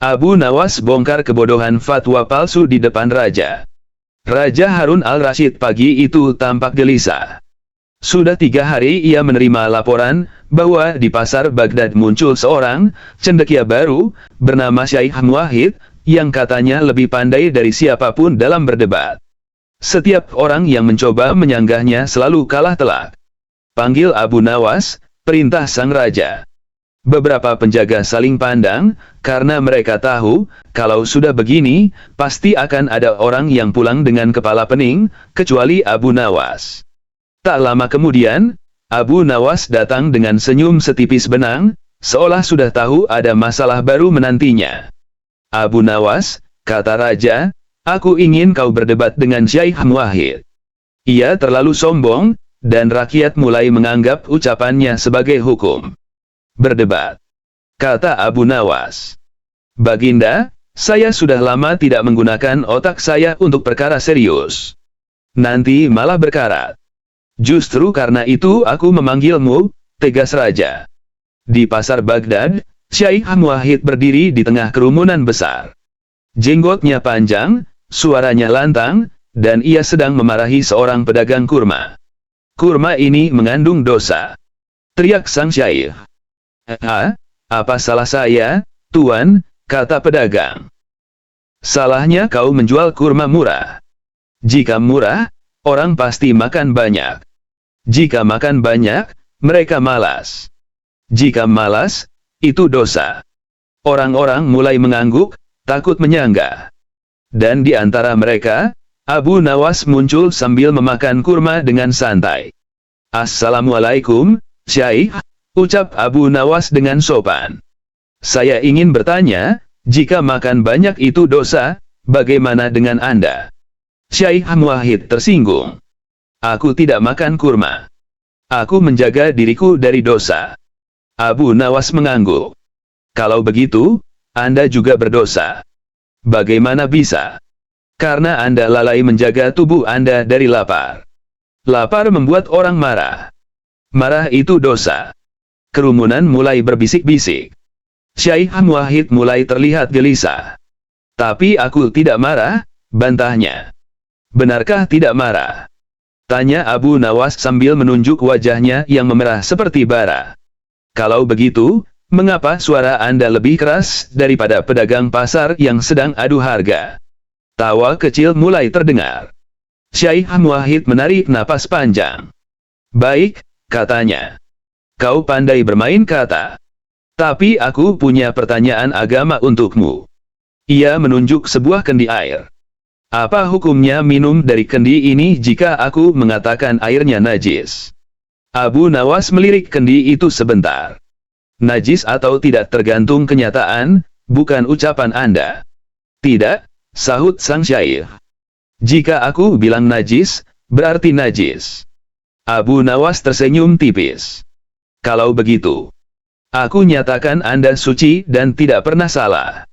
Abu Nawas bongkar kebodohan fatwa palsu di depan raja. Raja Harun al-Rashid pagi itu tampak gelisah. Sudah 3 hari ia menerima laporan bahwa di pasar Baghdad muncul seorang cendekia baru bernama Syekh Muwahhid yang katanya lebih pandai dari siapapun dalam berdebat. Setiap orang yang mencoba menyanggahnya selalu kalah telak. Panggil Abu Nawas, perintah sang raja. Beberapa penjaga saling pandang, karena mereka tahu, kalau sudah begini, pasti akan ada orang yang pulang dengan kepala pening, kecuali Abu Nawas. Tak lama kemudian, Abu Nawas datang dengan senyum setipis benang, seolah sudah tahu ada masalah baru menantinya. Abu Nawas, kata raja, aku ingin kau berdebat dengan Syekh Muwahhid. Ia terlalu sombong, dan rakyat mulai menganggap ucapannya sebagai hukum. Berdebat, kata Abu Nawas. Baginda, saya sudah lama tidak menggunakan otak saya untuk perkara serius. Nanti malah berkarat. Justru karena itu aku memanggilmu, tegas raja. Di pasar Baghdad, Syekh Muwahhid berdiri di tengah kerumunan besar. Jenggotnya panjang, suaranya lantang, dan ia sedang memarahi seorang pedagang kurma. Kurma ini mengandung dosa. Teriak sang syekh. Apa salah saya, tuan, kata pedagang. Salahnya kau menjual kurma murah. Jika murah, orang pasti makan banyak. Jika makan banyak, mereka malas. Jika malas, itu dosa. Orang-orang mulai mengangguk, takut menyanggah. Dan di antara mereka, Abu Nawas muncul sambil memakan kurma dengan santai. Assalamualaikum, Syekh, ucap Abu Nawas dengan sopan. Saya ingin bertanya, jika makan banyak itu dosa, bagaimana dengan Anda? Syekh Muwahhid tersinggung. Aku tidak makan kurma. Aku menjaga diriku dari dosa. Abu Nawas mengangguk. Kalau begitu, Anda juga berdosa. Bagaimana bisa? Karena Anda lalai menjaga tubuh Anda dari lapar. Lapar membuat orang marah. Marah itu dosa. Kerumunan mulai berbisik-bisik. Syekh Muwahhid mulai terlihat gelisah. Tapi aku tidak marah, bantahnya. Benarkah tidak marah? Tanya Abu Nawas sambil menunjuk wajahnya yang memerah seperti bara. Kalau begitu, mengapa suara Anda lebih keras daripada pedagang pasar yang sedang adu harga? Tawa kecil mulai terdengar. Syekh Muwahhid menarik napas panjang. Baik, katanya. Kau pandai bermain kata. Tapi aku punya pertanyaan agama untukmu. Ia menunjuk sebuah kendi air. Apa hukumnya minum dari kendi ini jika aku mengatakan airnya najis? Abu Nawas melirik kendi itu sebentar. Najis atau tidak tergantung kenyataan, bukan ucapan Anda. Tidak, sahut sang syekh. Jika aku bilang najis, berarti najis. Abu Nawas tersenyum tipis. Kalau begitu, aku nyatakan Anda suci dan tidak pernah salah.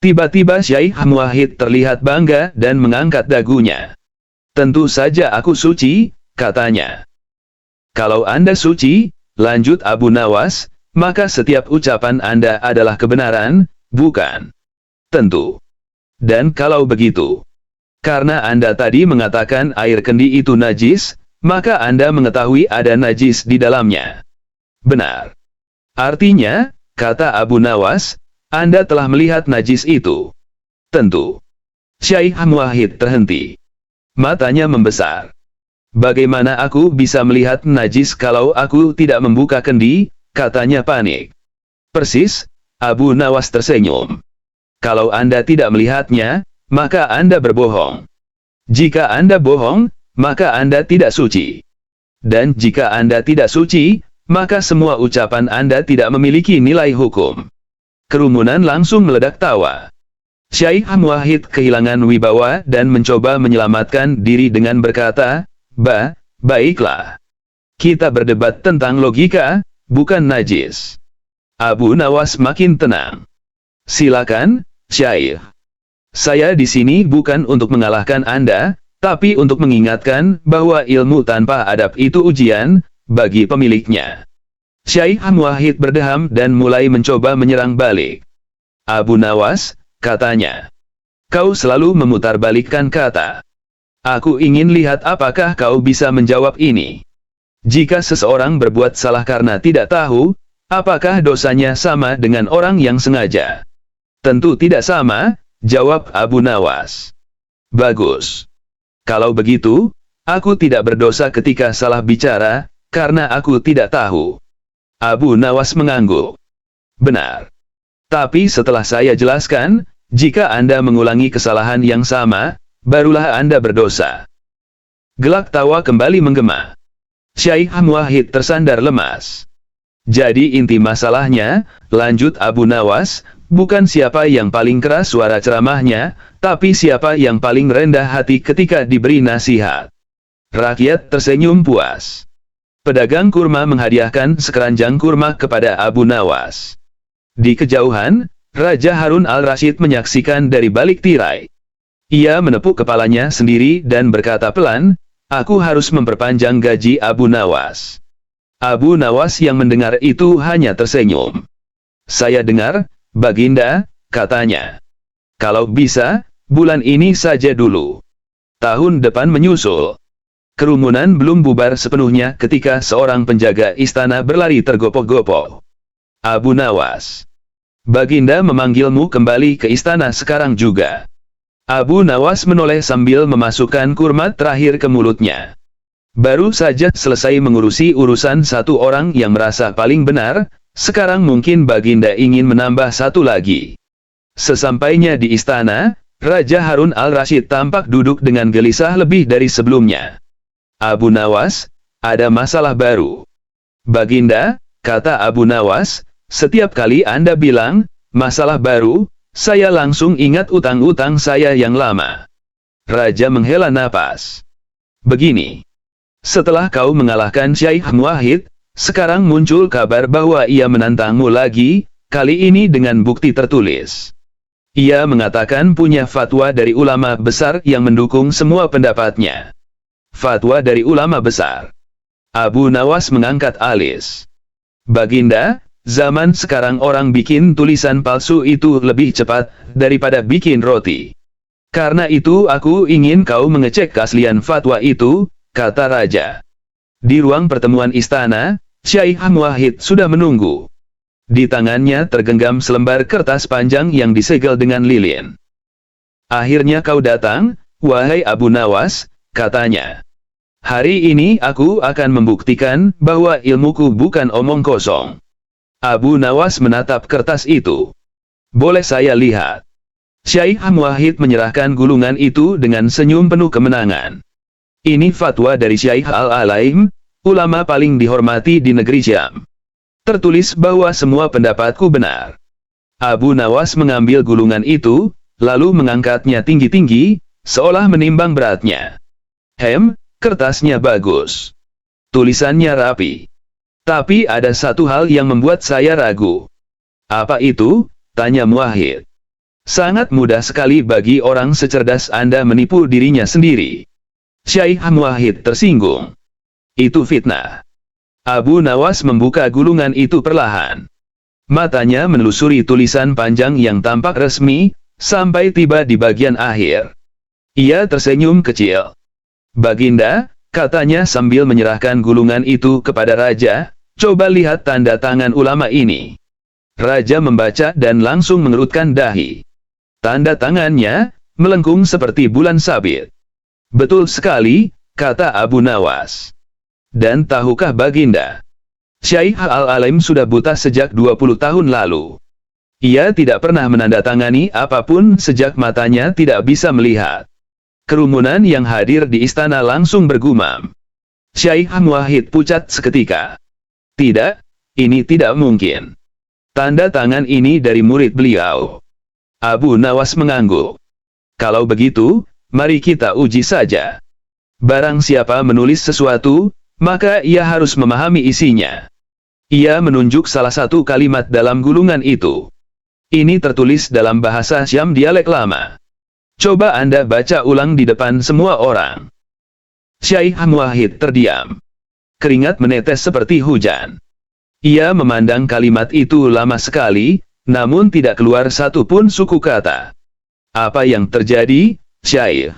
Tiba-tiba Syekh Muwahhid terlihat bangga dan mengangkat dagunya. Tentu saja aku suci, katanya. Kalau Anda suci, lanjut Abu Nawas, maka setiap ucapan Anda adalah kebenaran, bukan? Tentu. Dan kalau begitu, karena Anda tadi mengatakan air kendi itu najis, maka Anda mengetahui ada najis di dalamnya. Benar. Artinya, kata Abu Nawas, Anda telah melihat najis itu. Tentu. Syekh Muwahhid terhenti. Matanya membesar. Bagaimana aku bisa melihat najis kalau aku tidak membuka kendi? Katanya panik. Persis, Abu Nawas tersenyum. Kalau Anda tidak melihatnya, maka Anda berbohong. Jika Anda bohong, maka Anda tidak suci. Dan jika Anda tidak suci, maka semua ucapan Anda tidak memiliki nilai hukum. Kerumunan langsung meledak tawa. Syekh Muwahhid kehilangan wibawa dan mencoba menyelamatkan diri dengan berkata, baiklah. Kita berdebat tentang logika, bukan najis. Abu Nawas makin tenang. Silakan, Syekh. Saya di sini bukan untuk mengalahkan Anda, tapi untuk mengingatkan bahwa ilmu tanpa adab itu ujian bagi pemiliknya. Syekh Muwahhid berdeham dan mulai mencoba menyerang balik. Abu Nawas, katanya. Kau selalu memutarbalikkan kata. Aku ingin lihat apakah kau bisa menjawab ini. Jika seseorang berbuat salah karena tidak tahu, apakah dosanya sama dengan orang yang sengaja? Tentu tidak sama, jawab Abu Nawas. Bagus. Kalau begitu, aku tidak berdosa ketika salah bicara, karena aku tidak tahu. Abu Nawas mengangguk. Benar. Tapi setelah saya jelaskan, jika Anda mengulangi kesalahan yang sama, barulah Anda berdosa. Gelak tawa kembali menggema. Syekh Muwahhid tersandar lemas. Jadi inti masalahnya, lanjut Abu Nawas, bukan siapa yang paling keras suara ceramahnya, tapi siapa yang paling rendah hati ketika diberi nasihat. Rakyat tersenyum puas. Pedagang kurma menghadiahkan sekeranjang kurma kepada Abu Nawas. Di kejauhan, Raja Harun al-Rasyid menyaksikan dari balik tirai. Ia menepuk kepalanya sendiri dan berkata pelan, aku harus memperpanjang gaji Abu Nawas. Abu Nawas yang mendengar itu hanya tersenyum. Saya dengar, Baginda, katanya. Kalau bisa, bulan ini saja dulu. Tahun depan menyusul. Kerumunan belum bubar sepenuhnya ketika seorang penjaga istana berlari tergopoh-gopoh. Abu Nawas. Baginda memanggilmu kembali ke istana sekarang juga. Abu Nawas menoleh sambil memasukkan kurma terakhir ke mulutnya. Baru saja selesai mengurusi urusan satu orang yang merasa paling benar, sekarang mungkin Baginda ingin menambah satu lagi. Sesampainya di istana, Raja Harun al-Rasyid tampak duduk dengan gelisah lebih dari sebelumnya. Abu Nawas, ada masalah baru. Baginda, kata Abu Nawas, setiap kali Anda bilang, masalah baru, saya langsung ingat utang-utang saya yang lama. Raja menghela napas. Begini. Setelah kau mengalahkan Syekh Muwahhid, sekarang muncul kabar bahwa ia menantangmu lagi, kali ini dengan bukti tertulis. Ia mengatakan punya fatwa dari ulama besar yang mendukung semua pendapatnya. Fatwa dari ulama besar. Abu Nawas mengangkat alis. Baginda, zaman sekarang orang bikin tulisan palsu itu lebih cepat daripada bikin roti. Karena itu aku ingin kau mengecek keaslian fatwa itu, kata Raja. Di ruang pertemuan istana, Syekh Muwahhid sudah menunggu. Di tangannya tergenggam selembar kertas panjang yang disegel dengan lilin. Akhirnya kau datang, wahai Abu Nawas, katanya. Hari ini aku akan membuktikan bahwa ilmuku bukan omong kosong. Abu Nawas menatap kertas itu. Boleh saya lihat? Syekh Muwahhid menyerahkan gulungan itu dengan senyum penuh kemenangan. Ini fatwa dari Syekh Al-Alaim, ulama paling dihormati di negeri Syam. Tertulis bahwa semua pendapatku benar. Abu Nawas mengambil gulungan itu, lalu mengangkatnya tinggi-tinggi, seolah menimbang beratnya. Kertasnya bagus. Tulisannya rapi. Tapi ada satu hal yang membuat saya ragu. Apa itu? Tanya Muwahhid. Sangat mudah sekali bagi orang secerdas Anda menipu dirinya sendiri. Syekh Muwahhid tersinggung. Itu fitnah. Abu Nawas membuka gulungan itu perlahan. Matanya menelusuri tulisan panjang yang tampak resmi, sampai tiba di bagian akhir. Ia tersenyum kecil. Baginda, katanya sambil menyerahkan gulungan itu kepada Raja, coba lihat tanda tangan ulama ini. Raja membaca dan langsung mengerutkan dahi. Tanda tangannya melengkung seperti bulan sabit. Betul sekali, kata Abu Nawas. Dan tahukah Baginda? Syekh Al-Alaim sudah buta sejak 20 tahun lalu. Ia tidak pernah menandatangani apapun sejak matanya tidak bisa melihat. Kerumunan yang hadir di istana langsung bergumam. Syekh Muwahhid pucat seketika. Tidak, ini tidak mungkin. Tanda tangan ini dari murid beliau. Abu Nawas mengangguk. Kalau begitu, mari kita uji saja. Barang siapa menulis sesuatu, maka ia harus memahami isinya. Ia menunjuk salah satu kalimat dalam gulungan itu. Ini tertulis dalam bahasa Syam dialek lama. Coba Anda baca ulang di depan semua orang. Syekh Muwahhid terdiam. Keringat menetes seperti hujan. Ia memandang kalimat itu lama sekali, namun tidak keluar satu pun suku kata. Apa yang terjadi, Syekh?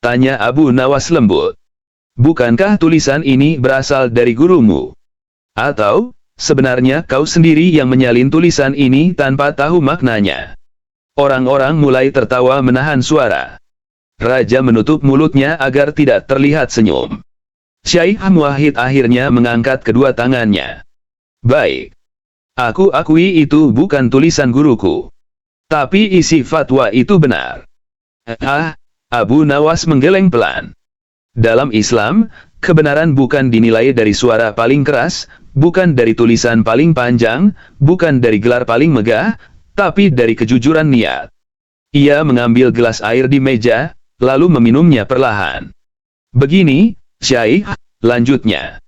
Tanya Abu Nawas lembut. Bukankah tulisan ini berasal dari gurumu? Atau, sebenarnya kau sendiri yang menyalin tulisan ini tanpa tahu maknanya? Orang-orang mulai tertawa menahan suara. Raja menutup mulutnya agar tidak terlihat senyum. Syekh Muwahhid akhirnya mengangkat kedua tangannya. Baik. Aku akui itu bukan tulisan guruku. Tapi isi fatwa itu benar. Abu Nawas menggeleng pelan. Dalam Islam, kebenaran bukan dinilai dari suara paling keras, bukan dari tulisan paling panjang, bukan dari gelar paling megah, tapi dari kejujuran niat. Ia mengambil gelas air di meja, lalu meminumnya perlahan. Begini, Syekh, lanjutnya.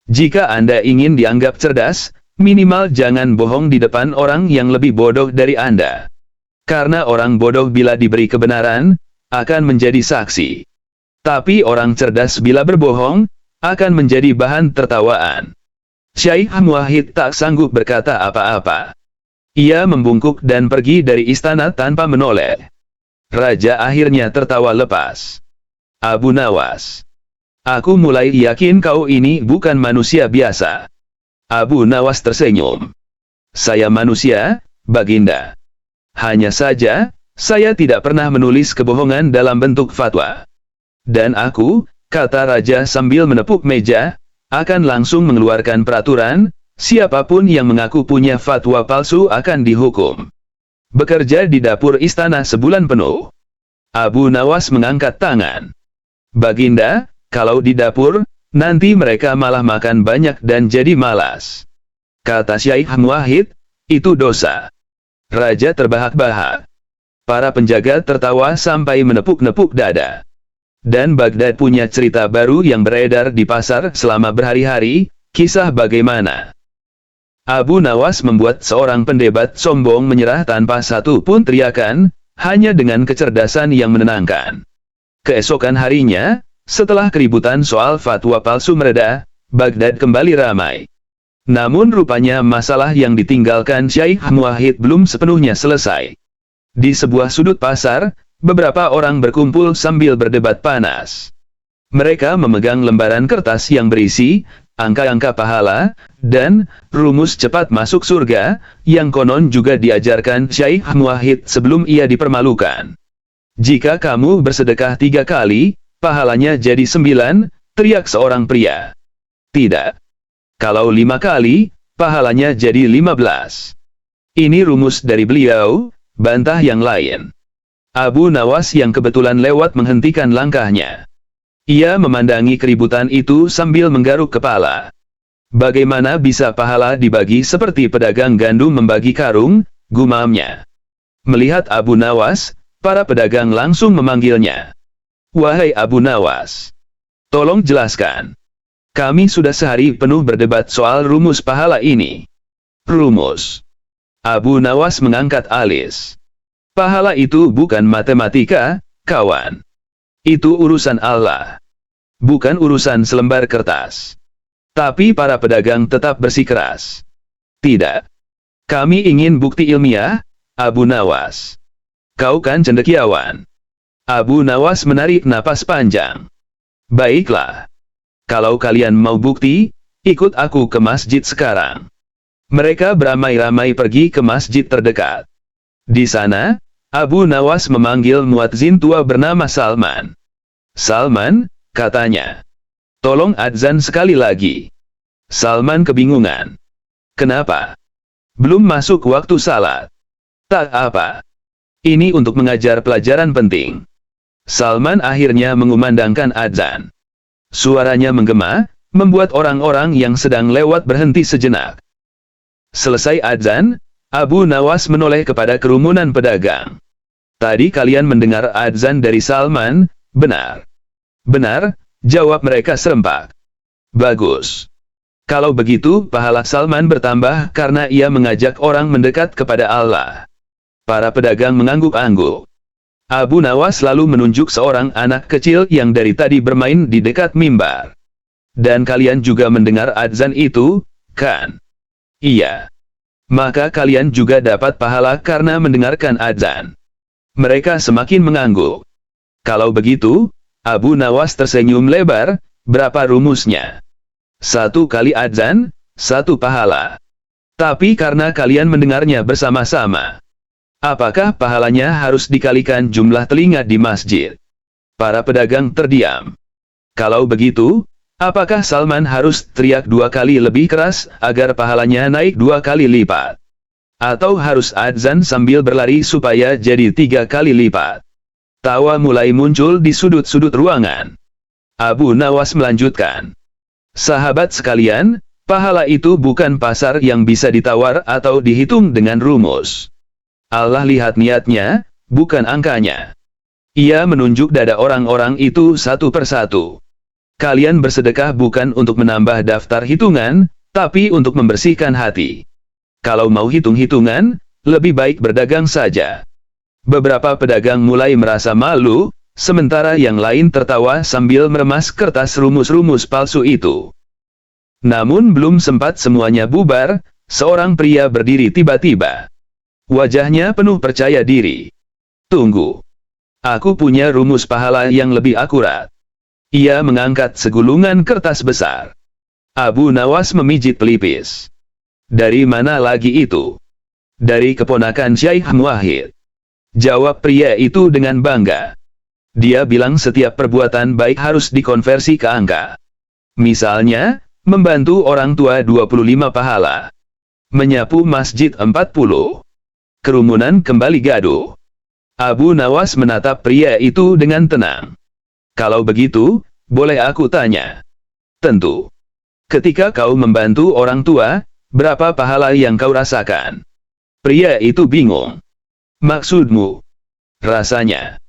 Jika Anda ingin dianggap cerdas, minimal jangan bohong di depan orang yang lebih bodoh dari Anda. Karena orang bodoh bila diberi kebenaran, akan menjadi saksi. Tapi orang cerdas bila berbohong, akan menjadi bahan tertawaan. Syekh Muwahhid tak sanggup berkata apa-apa. Ia membungkuk dan pergi dari istana tanpa menoleh. Raja akhirnya tertawa lepas. Abu Nawas. Aku mulai yakin kau ini bukan manusia biasa. Abu Nawas tersenyum. Saya manusia, Baginda. Hanya saja, saya tidak pernah menulis kebohongan dalam bentuk fatwa. Dan aku, kata Raja sambil menepuk meja, akan langsung mengeluarkan peraturan, siapapun yang mengaku punya fatwa palsu akan dihukum. Bekerja di dapur istana sebulan penuh. Abu Nawas mengangkat tangan. Baginda, kalau di dapur, nanti mereka malah makan banyak dan jadi malas. Kata Syekh Muwahhid, itu dosa. Raja terbahak-bahak. Para penjaga tertawa sampai menepuk-nepuk dada. Dan Baghdad punya cerita baru yang beredar di pasar selama berhari-hari, kisah bagaimana Abu Nawas membuat seorang pendebat sombong menyerah tanpa satu pun teriakan, hanya dengan kecerdasan yang menenangkan. Keesokan harinya, setelah keributan soal fatwa palsu mereda, Baghdad kembali ramai. Namun rupanya masalah yang ditinggalkan Syekh Muwahhid belum sepenuhnya selesai. Di sebuah sudut pasar, beberapa orang berkumpul sambil berdebat panas. Mereka memegang lembaran kertas yang berisi angka-angka pahala, dan rumus cepat masuk surga, yang konon juga diajarkan Syekh Muwahhid sebelum ia dipermalukan. Jika kamu bersedekah 3 kali, pahalanya jadi 9, teriak seorang pria. Tidak. Kalau 5 kali, pahalanya jadi 15. Ini rumus dari beliau, bantah yang lain. Abu Nawas yang kebetulan lewat menghentikan langkahnya. Ia memandangi keributan itu sambil menggaruk kepala. Bagaimana bisa pahala dibagi seperti pedagang gandum membagi karung, gumamnya. Melihat Abu Nawas, para pedagang langsung memanggilnya. Wahai Abu Nawas, tolong jelaskan. Kami sudah sehari penuh berdebat soal rumus pahala ini. Rumus. Abu Nawas mengangkat alis. Pahala itu bukan matematika, kawan. Itu urusan Allah. Bukan urusan selembar kertas. Tapi para pedagang tetap bersikeras. Tidak. Kami ingin bukti ilmiah, Abu Nawas. Kau kan cendekiawan. Abu Nawas menarik napas panjang. Baiklah. Kalau kalian mau bukti, ikut aku ke masjid sekarang. Mereka beramai-ramai pergi ke masjid terdekat. Di sana, Abu Nawas memanggil muadzin tua bernama Salman. Salman, katanya. Tolong adzan sekali lagi. Salman kebingungan. Kenapa? Belum masuk waktu salat. Tak apa. Ini untuk mengajar pelajaran penting. Salman akhirnya mengumandangkan adzan. Suaranya menggema, membuat orang-orang yang sedang lewat berhenti sejenak. Selesai adzan, Abu Nawas menoleh kepada kerumunan pedagang. Tadi kalian mendengar adzan dari Salman, benar? Benar, jawab mereka serempak. Bagus. Kalau begitu, pahala Salman bertambah karena ia mengajak orang mendekat kepada Allah. Para pedagang mengangguk-angguk. Abu Nawas lalu menunjuk seorang anak kecil yang dari tadi bermain di dekat mimbar. Dan kalian juga mendengar adzan itu, kan? Iya. maka kalian juga dapat pahala karena mendengarkan adzan. Mereka semakin mengangguk. Kalau begitu, Abu Nawas tersenyum lebar, berapa rumusnya? 1 kali adzan, 1 pahala. Tapi karena kalian mendengarnya bersama-sama, apakah pahalanya harus dikalikan jumlah telinga di masjid? Para pedagang terdiam. Kalau begitu, apakah Salman harus teriak 2 kali lebih keras agar pahalanya naik 2 kali lipat? Atau harus adzan sambil berlari supaya jadi 3 kali lipat? Tawa mulai muncul di sudut-sudut ruangan. Abu Nawas melanjutkan. Sahabat sekalian, pahala itu bukan pasar yang bisa ditawar atau dihitung dengan rumus. Allah lihat niatnya, bukan angkanya. Ia menunjuk dada orang-orang itu satu persatu. Kalian bersedekah bukan untuk menambah daftar hitungan, tapi untuk membersihkan hati. Kalau mau hitung-hitungan, lebih baik berdagang saja. Beberapa pedagang mulai merasa malu, sementara yang lain tertawa sambil meremas kertas rumus-rumus palsu itu. Namun belum sempat semuanya bubar, seorang pria berdiri tiba-tiba. Wajahnya penuh percaya diri. Tunggu. Aku punya rumus pahala yang lebih akurat. Ia mengangkat segulungan kertas besar. Abu Nawas memijit pelipis. Dari mana lagi itu? Dari keponakan Syekh Muwahhid. Jawab pria itu dengan bangga. Dia bilang setiap perbuatan baik harus dikonversi ke angka. Misalnya, membantu orang tua 25 pahala. Menyapu masjid 40. Kerumunan kembali gaduh. Abu Nawas menatap pria itu dengan tenang. Kalau begitu, boleh aku tanya? Tentu. Ketika kau membantu orang tua, berapa pahala yang kau rasakan? Pria itu bingung. Maksudmu? Rasanya.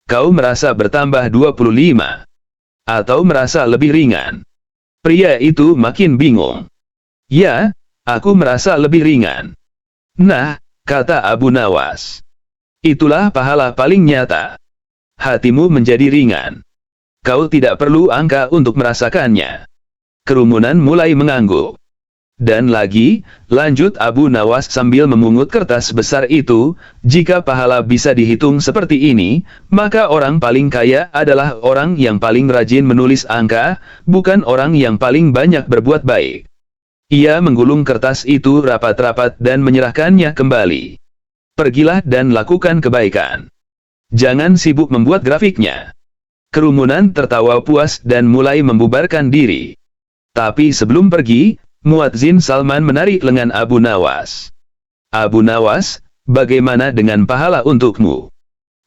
Kau merasa bertambah 25. Atau merasa lebih ringan? Pria itu makin bingung. Ya, aku merasa lebih ringan. Nah, kata Abu Nawas. Itulah pahala paling nyata. Hatimu menjadi ringan. Kau tidak perlu angka untuk merasakannya. Kerumunan mulai mengangguk. Dan lagi, lanjut Abu Nawas sambil memungut kertas besar itu, jika pahala bisa dihitung seperti ini, maka orang paling kaya adalah orang yang paling rajin menulis angka, bukan orang yang paling banyak berbuat baik. Ia menggulung kertas itu rapat-rapat dan menyerahkannya kembali. Pergilah dan lakukan kebaikan. Jangan sibuk membuat grafiknya. Kerumunan tertawa puas dan mulai membubarkan diri. Tapi sebelum pergi, Muadzin Salman menarik lengan Abu Nawas. Abu Nawas, bagaimana dengan pahala untukmu?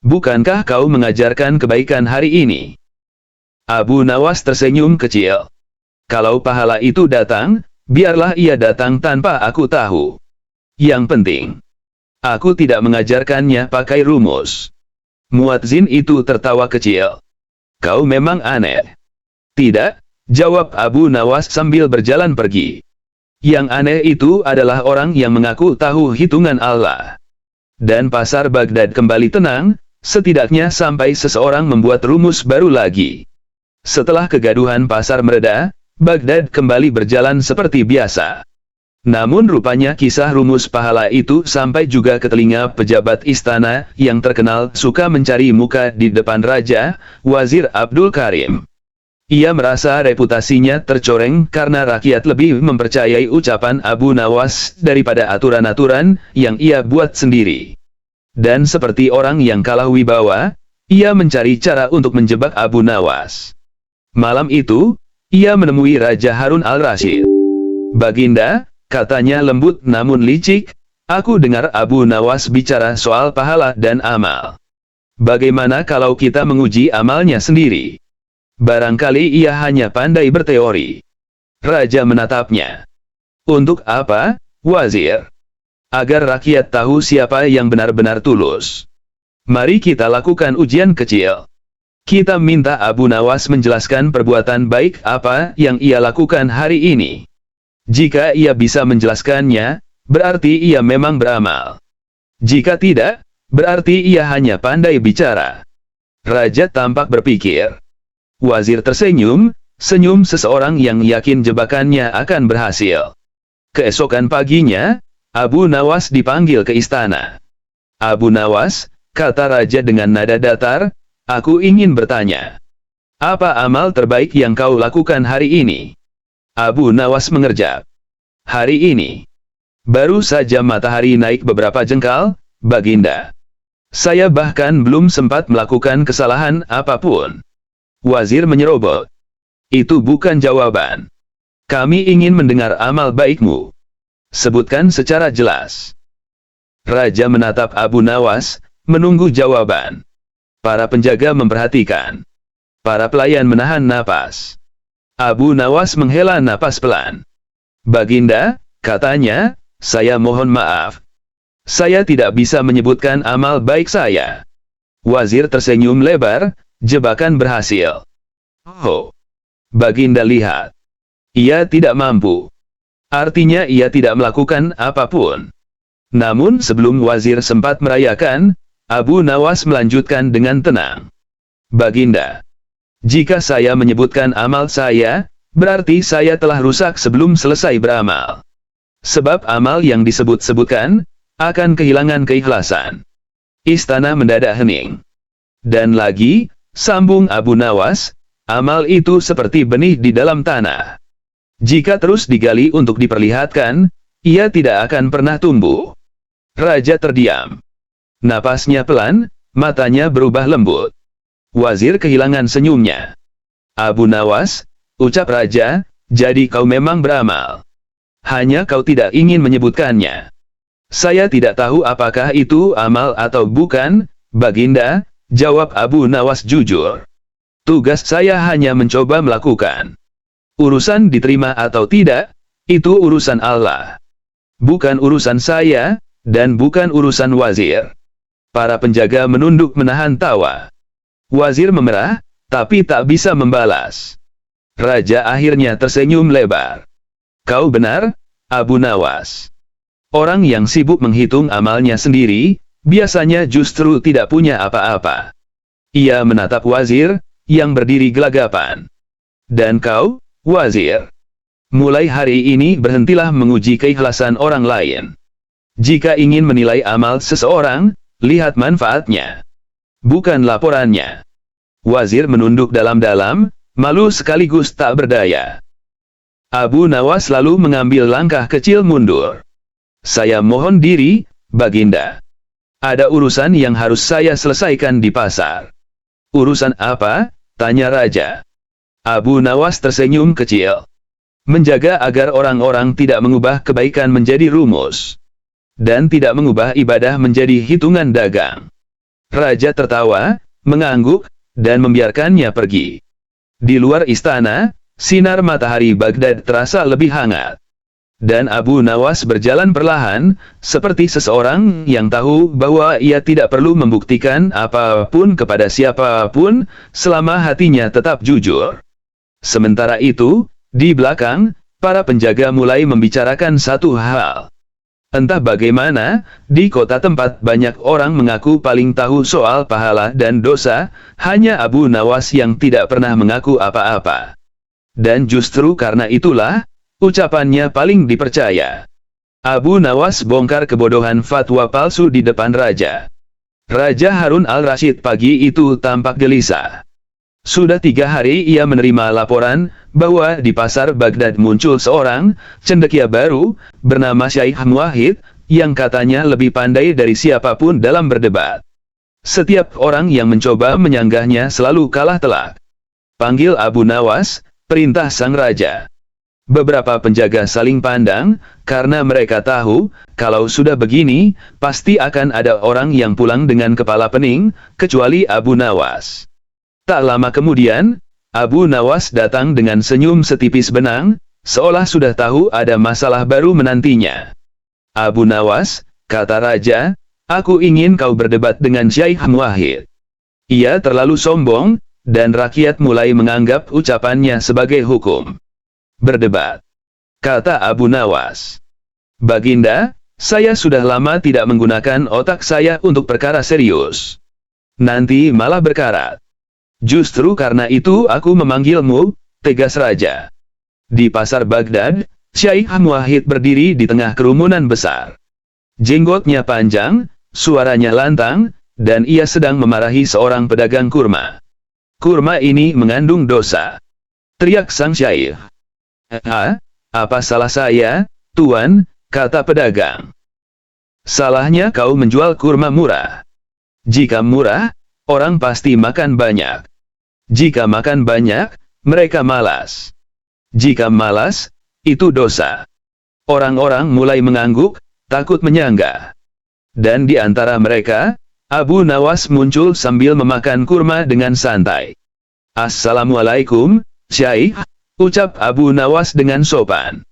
Bukankah kau mengajarkan kebaikan hari ini? Abu Nawas tersenyum kecil. Kalau pahala itu datang, biarlah ia datang tanpa aku tahu. Yang penting, aku tidak mengajarkannya pakai rumus. Muadzin itu tertawa kecil. Kau memang aneh. Tidak, jawab Abu Nawas sambil berjalan pergi. Yang aneh itu adalah orang yang mengaku tahu hitungan Allah. Dan pasar Baghdad kembali tenang, setidaknya sampai seseorang membuat rumus baru lagi. Setelah kegaduhan pasar mereda, Baghdad kembali berjalan seperti biasa. Namun rupanya kisah rumus pahala itu sampai juga ke telinga pejabat istana yang terkenal suka mencari muka di depan raja, Wazir Abdul Karim. Ia merasa reputasinya tercoreng karena rakyat lebih mempercayai ucapan Abu Nawas daripada aturan-aturan yang ia buat sendiri. Dan seperti orang yang kalah wibawa, ia mencari cara untuk menjebak Abu Nawas. Malam itu, ia menemui Raja Harun al-Rasyid. Baginda, katanya lembut namun licik, aku dengar Abu Nawas bicara soal pahala dan amal. Bagaimana kalau kita menguji amalnya sendiri? Barangkali ia hanya pandai berteori. Raja menatapnya. Untuk apa, Wazir? Agar rakyat tahu siapa yang benar-benar tulus. Mari kita lakukan ujian kecil. Kita minta Abu Nawas menjelaskan perbuatan baik apa yang ia lakukan hari ini. Jika ia bisa menjelaskannya, berarti ia memang beramal. Jika tidak, berarti ia hanya pandai bicara. Raja tampak berpikir. Wazir tersenyum, senyum seseorang yang yakin jebakannya akan berhasil. Keesokan paginya, Abu Nawas dipanggil ke istana. Abu Nawas, kata raja dengan nada datar, aku ingin bertanya. Apa amal terbaik yang kau lakukan hari ini? Abu Nawas mengerjap. Hari ini. Baru saja matahari naik beberapa jengkal, Baginda. Saya bahkan belum sempat melakukan kesalahan apapun. Wazir menyerobot. Itu bukan jawaban. Kami ingin mendengar amal baikmu. Sebutkan secara jelas. Raja menatap Abu Nawas, menunggu jawaban. Para penjaga memperhatikan. Para pelayan menahan napas. Abu Nawas menghela napas pelan. Baginda, katanya, saya mohon maaf. Saya tidak bisa menyebutkan amal baik saya. Wazir tersenyum lebar, jebakan berhasil. Oh. Baginda lihat. Ia tidak mampu. Artinya ia tidak melakukan apapun. Namun sebelum wazir sempat merayakan, Abu Nawas melanjutkan dengan tenang. Baginda. Jika saya menyebutkan amal saya, berarti saya telah rusak sebelum selesai beramal. Sebab amal yang disebut-sebutkan, akan kehilangan keikhlasan. Istana mendadak hening. Dan lagi, sambung Abu Nawas, amal itu seperti benih di dalam tanah. Jika terus digali untuk diperlihatkan, ia tidak akan pernah tumbuh. Raja terdiam. Napasnya pelan, matanya berubah lembut. Wazir kehilangan senyumnya. Abu Nawas, ucap raja, jadi kau memang beramal. Hanya kau tidak ingin menyebutkannya. Saya tidak tahu apakah itu amal atau bukan, Baginda, jawab Abu Nawas jujur. Tugas saya hanya mencoba melakukan. Urusan diterima atau tidak, itu urusan Allah. Bukan urusan saya, dan bukan urusan wazir. Para penjaga menunduk menahan tawa. Wazir memerah, tapi tak bisa membalas. Raja akhirnya tersenyum lebar. Kau benar, Abu Nawas. Orang yang sibuk menghitung amalnya sendiri, biasanya justru tidak punya apa-apa. Ia menatap wazir, yang berdiri gelagapan. Dan kau, wazir. Mulai hari ini berhentilah menguji keikhlasan orang lain. Jika ingin menilai amal seseorang, lihat manfaatnya. Bukan laporannya. Wazir menunduk dalam-dalam, malu sekaligus tak berdaya. Abu Nawas lalu mengambil langkah kecil mundur. Saya mohon diri, Baginda. Ada urusan yang harus saya selesaikan di pasar. Urusan apa? Tanya raja. Abu Nawas tersenyum kecil. Menjaga agar orang-orang tidak mengubah kebaikan menjadi rumus. Dan tidak mengubah ibadah menjadi hitungan dagang. Raja tertawa, mengangguk, dan membiarkannya pergi. Di luar istana, sinar matahari Baghdad terasa lebih hangat. Dan Abu Nawas berjalan perlahan, seperti seseorang yang tahu bahwa ia tidak perlu membuktikan apapun kepada siapapun, selama hatinya tetap jujur. Sementara itu, di belakang, para penjaga mulai membicarakan satu hal. Entah bagaimana, di kota tempat banyak orang mengaku paling tahu soal pahala dan dosa, hanya Abu Nawas yang tidak pernah mengaku apa-apa. Dan justru karena itulah, ucapannya paling dipercaya. Abu Nawas bongkar kebodohan fatwa palsu di depan raja. Raja Harun al-Rashid pagi itu tampak gelisah. Sudah 3 hari ia menerima laporan, bahwa di pasar Baghdad muncul seorang cendekia baru, bernama Syaikh Muwahhid, yang katanya lebih pandai dari siapapun dalam berdebat. Setiap orang yang mencoba menyanggahnya selalu kalah telak. Panggil Abu Nawas, perintah sang raja. Beberapa penjaga saling pandang, karena mereka tahu, kalau sudah begini, pasti akan ada orang yang pulang dengan kepala pening, kecuali Abu Nawas. Tak lama kemudian, Abu Nawas datang dengan senyum setipis benang, seolah sudah tahu ada masalah baru menantinya. Abu Nawas, kata raja, aku ingin kau berdebat dengan Syaikh Muwahhid. Ia terlalu sombong, dan rakyat mulai menganggap ucapannya sebagai hukum. Berdebat, kata Abu Nawas. Baginda, saya sudah lama tidak menggunakan otak saya untuk perkara serius. Nanti malah berkarat. Justru karena itu aku memanggilmu, tegas raja. Di pasar Baghdad, Syaikh Muwahhid berdiri di tengah kerumunan besar. Jenggotnya panjang, suaranya lantang, dan ia sedang memarahi seorang pedagang kurma. Kurma ini mengandung dosa. Teriak sang syaikh. Apa salah saya, Tuan? Kata pedagang. Salahnya kau menjual kurma murah. Jika murah, orang pasti makan banyak. Jika makan banyak, mereka malas. Jika malas, itu dosa. Orang-orang mulai mengangguk, takut menyanggah. Dan di antara mereka, Abu Nawas muncul sambil memakan kurma dengan santai. Assalamualaikum, Syaikh, ucap Abu Nawas dengan sopan.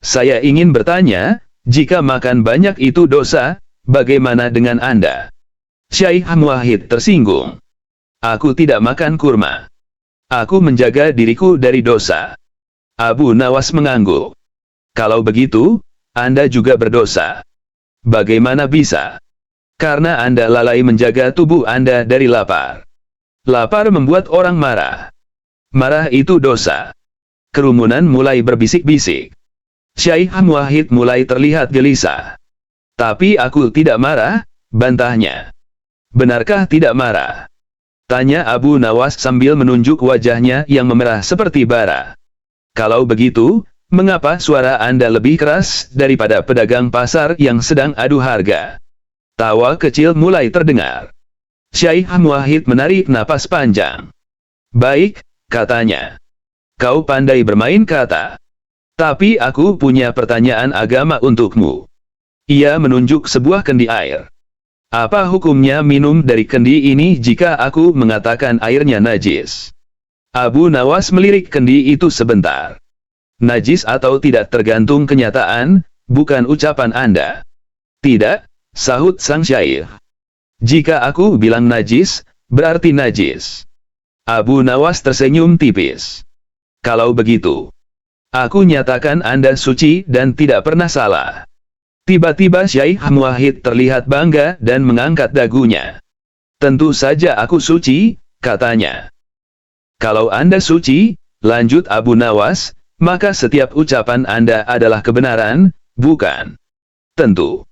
Saya ingin bertanya, jika makan banyak itu dosa, bagaimana dengan Anda? Syaikh Muwahhid tersinggung. Aku tidak makan kurma. Aku menjaga diriku dari dosa. Abu Nawas mengangguk. Kalau begitu, Anda juga berdosa. Bagaimana bisa? Karena Anda lalai menjaga tubuh Anda dari lapar. Lapar membuat orang marah. Marah itu dosa. Kerumunan mulai berbisik-bisik. Syaikh Muwahhid mulai terlihat gelisah. Tapi aku tidak marah, bantahnya. Benarkah tidak marah? Tanya Abu Nawas sambil menunjuk wajahnya yang memerah seperti bara. Kalau begitu, mengapa suara Anda lebih keras daripada pedagang pasar yang sedang adu harga? Tawa kecil mulai terdengar. Syaikh Muwahhid menarik napas panjang. Baik, katanya. Kau pandai bermain kata. Tapi aku punya pertanyaan agama untukmu. Ia menunjuk sebuah kendi air. Apa hukumnya minum dari kendi ini jika aku mengatakan airnya najis? Abu Nawas melirik kendi itu sebentar. Najis atau tidak tergantung kenyataan, bukan ucapan Anda. Tidak, sahut sang syaikh. Jika aku bilang najis, berarti najis. Abu Nawas tersenyum tipis. Kalau begitu, aku nyatakan Anda suci dan tidak pernah salah. Tiba-tiba Syaikh Muwahhid terlihat bangga dan mengangkat dagunya. Tentu saja aku suci, katanya. Kalau Anda suci, lanjut Abu Nawas, maka setiap ucapan Anda adalah kebenaran, bukan? Tentu.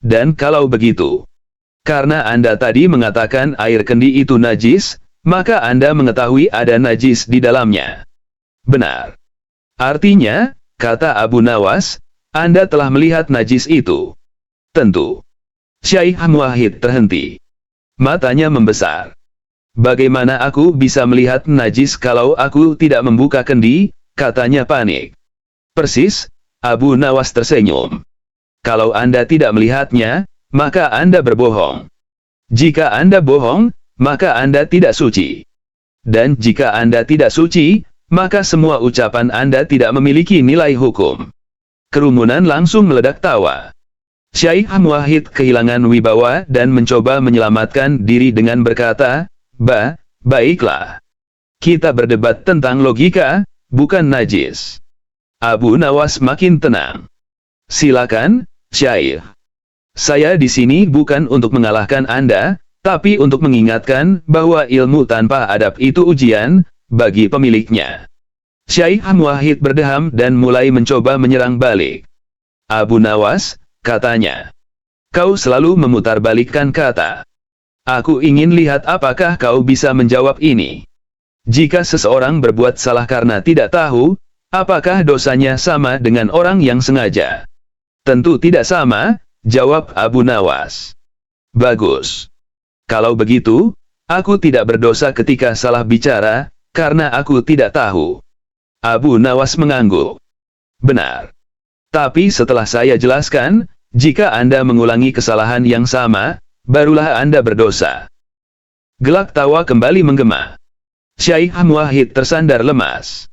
Dan kalau begitu, karena Anda tadi mengatakan air kendi itu najis, maka Anda mengetahui ada najis di dalamnya. Benar. Artinya, kata Abu Nawas, Anda telah melihat najis itu. Tentu. Syaikh Muwahhid terhenti. Matanya membesar. Bagaimana aku bisa melihat najis kalau aku tidak membuka kendi? Katanya panik. Persis, Abu Nawas tersenyum. Kalau Anda tidak melihatnya, maka Anda berbohong. Jika Anda bohong, maka Anda tidak suci. Dan jika Anda tidak suci, maka semua ucapan Anda tidak memiliki nilai hukum. Kerumunan langsung meledak tawa. Syaikh Muwahhid kehilangan wibawa dan mencoba menyelamatkan diri dengan berkata, baiklah. Kita berdebat tentang logika, bukan najis. Abu Nawas makin tenang. Silakan, Syaikh. Saya di sini bukan untuk mengalahkan Anda, tapi untuk mengingatkan bahwa ilmu tanpa adab itu ujian bagi pemiliknya. Syaikh Muwahhid berdeham dan mulai mencoba menyerang balik. Abu Nawas, katanya. Kau selalu memutarbalikkan kata. Aku ingin lihat apakah kau bisa menjawab ini. Jika seseorang berbuat salah karena tidak tahu, apakah dosanya sama dengan orang yang sengaja? Tentu tidak sama, jawab Abu Nawas. Bagus. Kalau begitu, aku tidak berdosa ketika salah bicara, karena aku tidak tahu. Abu Nawas mengangguk. Benar. Tapi setelah saya jelaskan, jika Anda mengulangi kesalahan yang sama, barulah Anda berdosa. Gelak tawa kembali menggema. Syaikh Muwahhid tersandar lemas.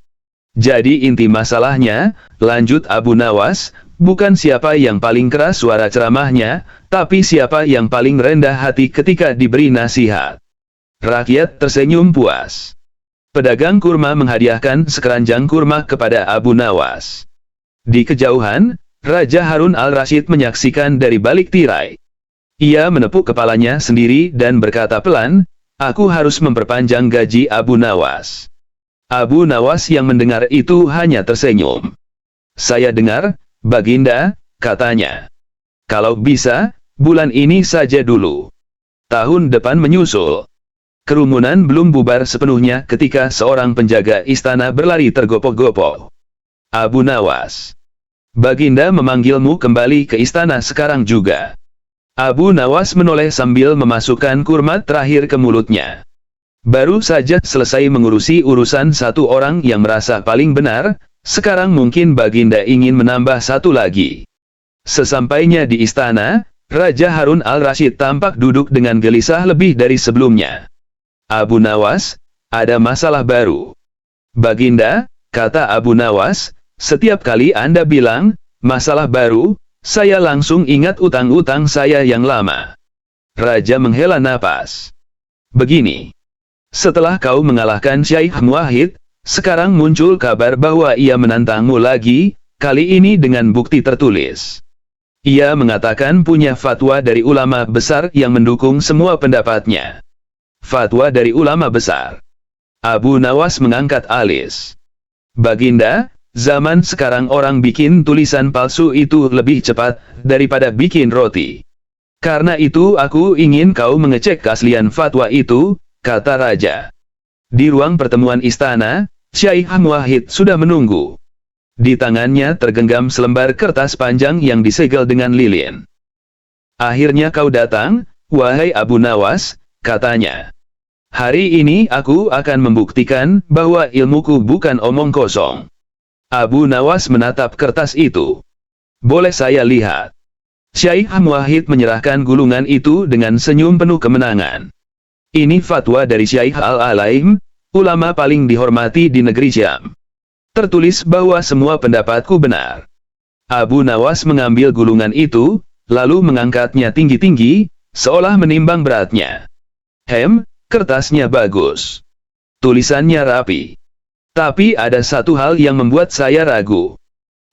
Jadi inti masalahnya, lanjut Abu Nawas, bukan siapa yang paling keras suara ceramahnya, tapi siapa yang paling rendah hati ketika diberi nasihat. Rakyat tersenyum puas. Pedagang kurma menghadiahkan sekeranjang kurma kepada Abu Nawas. Di kejauhan, Raja Harun al-Rasyid menyaksikan dari balik tirai. Ia menepuk kepalanya sendiri dan berkata pelan, aku harus memperpanjang gaji Abu Nawas. Abu Nawas yang mendengar itu hanya tersenyum. Saya dengar, Baginda, katanya. Kalau bisa, bulan ini saja dulu. Tahun depan menyusul. Kerumunan belum bubar sepenuhnya ketika seorang penjaga istana berlari tergopoh-gopoh. Abu Nawas, Baginda memanggilmu kembali ke istana sekarang juga. Abu Nawas menoleh sambil memasukkan kurma terakhir ke mulutnya. Baru saja selesai mengurusi urusan satu orang yang merasa paling benar, sekarang mungkin Baginda ingin menambah satu lagi. Sesampainya di istana, Raja Harun al-Rashid tampak duduk dengan gelisah lebih dari sebelumnya. Abu Nawas, ada masalah baru. Baginda, kata Abu Nawas, setiap kali Anda bilang, masalah baru, saya langsung ingat utang-utang saya yang lama. Raja menghela napas. Begini. Setelah kau mengalahkan Syekh Muwahhid, sekarang muncul kabar bahwa ia menantangmu lagi, kali ini dengan bukti tertulis. Ia mengatakan punya fatwa dari ulama besar yang mendukung semua pendapatnya. Fatwa dari ulama besar. Abu Nawas mengangkat alis. Baginda, zaman sekarang orang bikin tulisan palsu itu lebih cepat daripada bikin roti. Karena itu aku ingin kau mengecek keaslian fatwa itu, kata Raja. Di ruang pertemuan istana, Syekh Muwahhid sudah menunggu. Di tangannya tergenggam selembar kertas panjang yang disegel dengan lilin. Akhirnya kau datang, wahai Abu Nawas, katanya. Hari ini aku akan membuktikan bahwa ilmuku bukan omong kosong. Abu Nawas menatap kertas itu. Boleh saya lihat? Syekh Muwahhid menyerahkan gulungan itu dengan senyum penuh kemenangan. Ini fatwa dari Syekh Al-Alaim, ulama paling dihormati di negeri Syam. Tertulis bahwa semua pendapatku benar. Abu Nawas mengambil gulungan itu, lalu mengangkatnya tinggi-tinggi, seolah menimbang beratnya. Kertasnya bagus. Tulisannya rapi. Tapi ada satu hal yang membuat saya ragu.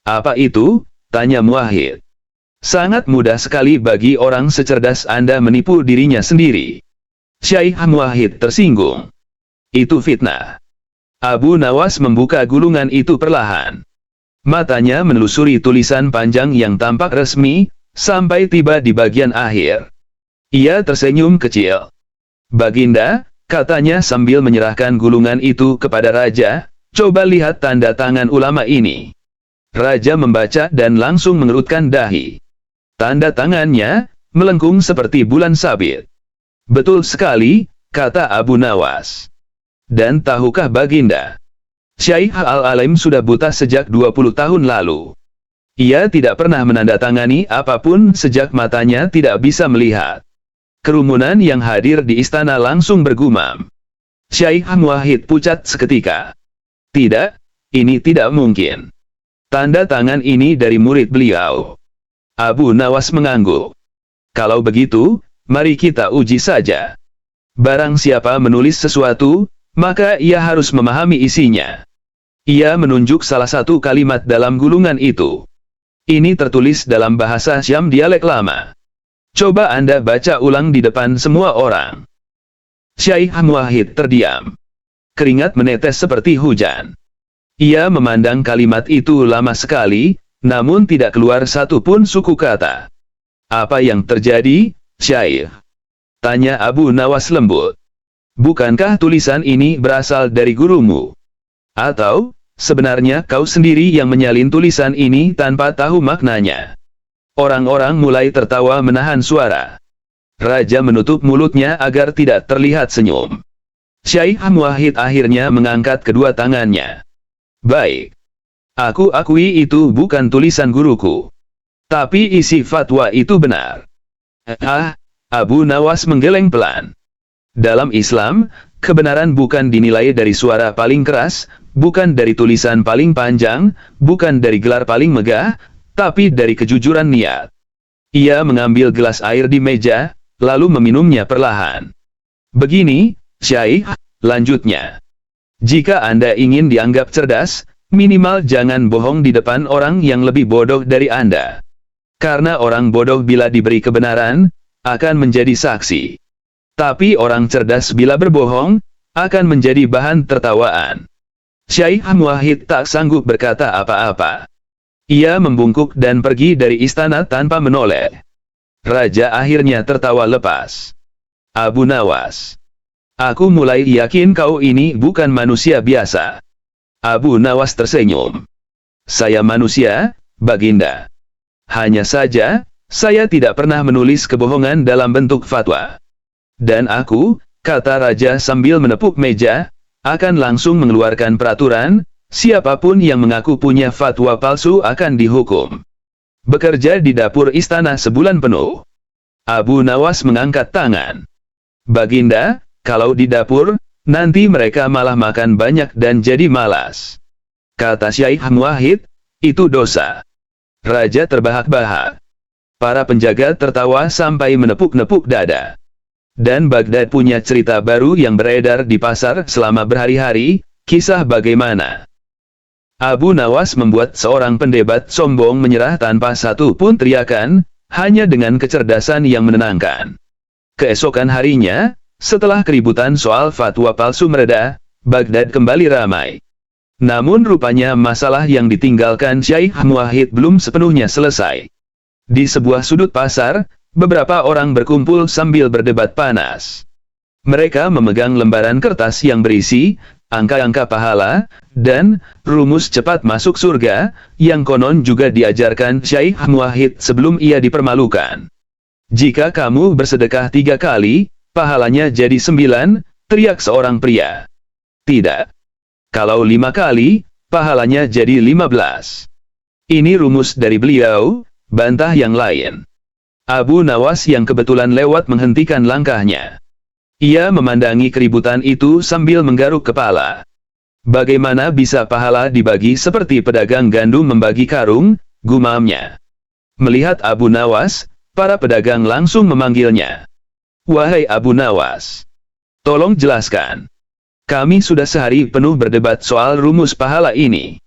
Apa itu? Tanya Muwahhid. Sangat mudah sekali bagi orang secerdas Anda menipu dirinya sendiri. Syekh Muwahhid tersinggung. Itu fitnah. Abu Nawas membuka gulungan itu perlahan. Matanya menelusuri tulisan panjang yang tampak resmi, sampai tiba di bagian akhir. Ia tersenyum kecil. Baginda, katanya sambil menyerahkan gulungan itu kepada Raja, coba lihat tanda tangan ulama ini. Raja membaca dan langsung mengerutkan dahi. Tanda tangannya melengkung seperti bulan sabit. Betul sekali, kata Abu Nawas. Dan tahukah Baginda? Syekh Al-Alaim sudah buta sejak 20 tahun lalu. Ia tidak pernah menandatangani apapun sejak matanya tidak bisa melihat. Kerumunan yang hadir di istana langsung bergumam. Syekh Muwahhid pucat seketika. Tidak, ini tidak mungkin. Tanda tangan ini dari murid beliau. Abu Nawas mengangguk. Kalau begitu, mari kita uji saja. Barang siapa menulis sesuatu, maka ia harus memahami isinya. Ia menunjuk salah satu kalimat dalam gulungan itu. Ini tertulis dalam bahasa Syam dialek lama. Coba Anda baca ulang di depan semua orang. Syekh Muwahhid terdiam. Keringat menetes seperti hujan. Ia memandang kalimat itu lama sekali, namun tidak keluar satu pun suku kata. Apa yang terjadi, Syekh? Tanya Abu Nawas lembut. Bukankah tulisan ini berasal dari gurumu? Atau, sebenarnya kau sendiri yang menyalin tulisan ini tanpa tahu maknanya? Orang-orang mulai tertawa menahan suara. Raja menutup mulutnya agar tidak terlihat senyum. Syekh Muwahhid akhirnya mengangkat kedua tangannya. Baik. Aku akui itu bukan tulisan guruku. Tapi isi fatwa itu benar. Abu Nawas menggeleng pelan. Dalam Islam, kebenaran bukan dinilai dari suara paling keras, bukan dari tulisan paling panjang, bukan dari gelar paling megah, tapi dari kejujuran niat. Ia mengambil gelas air di meja, lalu meminumnya perlahan. Begini, Syekh, lanjutnya. Jika Anda ingin dianggap cerdas, minimal jangan bohong di depan orang yang lebih bodoh dari Anda. Karena orang bodoh bila diberi kebenaran, akan menjadi saksi. Tapi orang cerdas bila berbohong, akan menjadi bahan tertawaan. Syekh Muwahhid tak sanggup berkata apa-apa. Ia membungkuk dan pergi dari istana tanpa menoleh. Raja akhirnya tertawa lepas. Abu Nawas, aku mulai yakin kau ini bukan manusia biasa. Abu Nawas tersenyum. Saya manusia, Baginda. Hanya saja, saya tidak pernah menulis kebohongan dalam bentuk fatwa. Dan aku, kata Raja sambil menepuk meja, akan langsung mengeluarkan peraturan, siapapun yang mengaku punya fatwa palsu akan dihukum. Bekerja di dapur istana sebulan penuh. Abu Nawas mengangkat tangan. Baginda, kalau di dapur, nanti mereka malah makan banyak dan jadi malas. Kata Syaikh Muwahhid, itu dosa. Raja terbahak-bahak. Para penjaga tertawa sampai menepuk-nepuk dada. Dan Baghdad punya cerita baru yang beredar di pasar selama berhari-hari, kisah bagaimana Abu Nawas membuat seorang pendebat sombong menyerah tanpa satu pun teriakan, hanya dengan kecerdasan yang menenangkan. Keesokan harinya, setelah keributan soal fatwa palsu mereda, Baghdad kembali ramai. Namun rupanya masalah yang ditinggalkan Syaikh Muwahhid belum sepenuhnya selesai. Di sebuah sudut pasar, beberapa orang berkumpul sambil berdebat panas. Mereka memegang lembaran kertas yang berisi angka-angka pahala dan rumus cepat masuk surga, yang konon juga diajarkan Syaikh Muwahhid sebelum ia dipermalukan. Jika kamu bersedekah 3 kali, pahalanya jadi 9, teriak seorang pria. Tidak. Kalau 5 kali, pahalanya jadi 15. Ini rumus dari beliau, bantah yang lain. Abu Nawas yang kebetulan lewat menghentikan langkahnya. Ia memandangi keributan itu sambil menggaruk kepala. Bagaimana bisa pahala dibagi seperti pedagang gandum membagi karung, gumamnya. Melihat Abu Nawas, para pedagang langsung memanggilnya. Wahai Abu Nawas, tolong jelaskan. Kami sudah sehari penuh berdebat soal rumus pahala ini.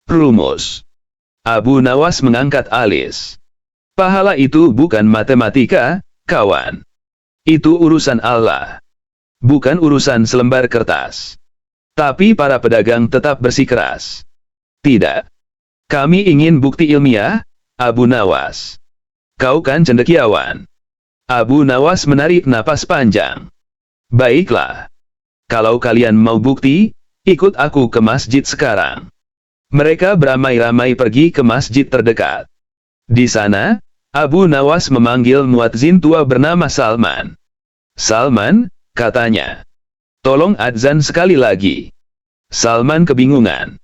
Rumus. Abu Nawas mengangkat alis. Pahala itu bukan matematika, kawan. Itu urusan Allah. Bukan urusan selembar kertas. Tapi para pedagang tetap bersikeras. Tidak. Kami ingin bukti ilmiah, Abu Nawas. Kau kan cendekiawan. Abu Nawas menarik napas panjang. Baiklah. Kalau kalian mau bukti, ikut aku ke masjid sekarang. Mereka beramai-ramai pergi ke masjid terdekat. Di sana, Abu Nawas memanggil muadzin tua bernama Salman. Salman, katanya. Tolong adzan sekali lagi. Salman kebingungan.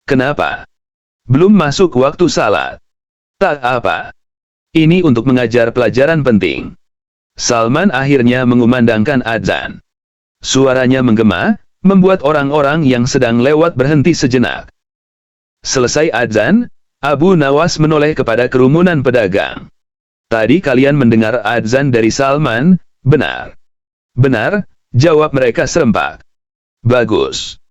Kenapa? Belum masuk waktu salat. Tak apa. Ini untuk mengajar pelajaran penting. Salman akhirnya mengumandangkan adzan. Suaranya menggema, membuat orang-orang yang sedang lewat berhenti sejenak. Selesai adzan, Abu Nawas menoleh kepada kerumunan pedagang. Tadi kalian mendengar adzan dari Salman, benar? Benar, jawab mereka serempak. Bagus.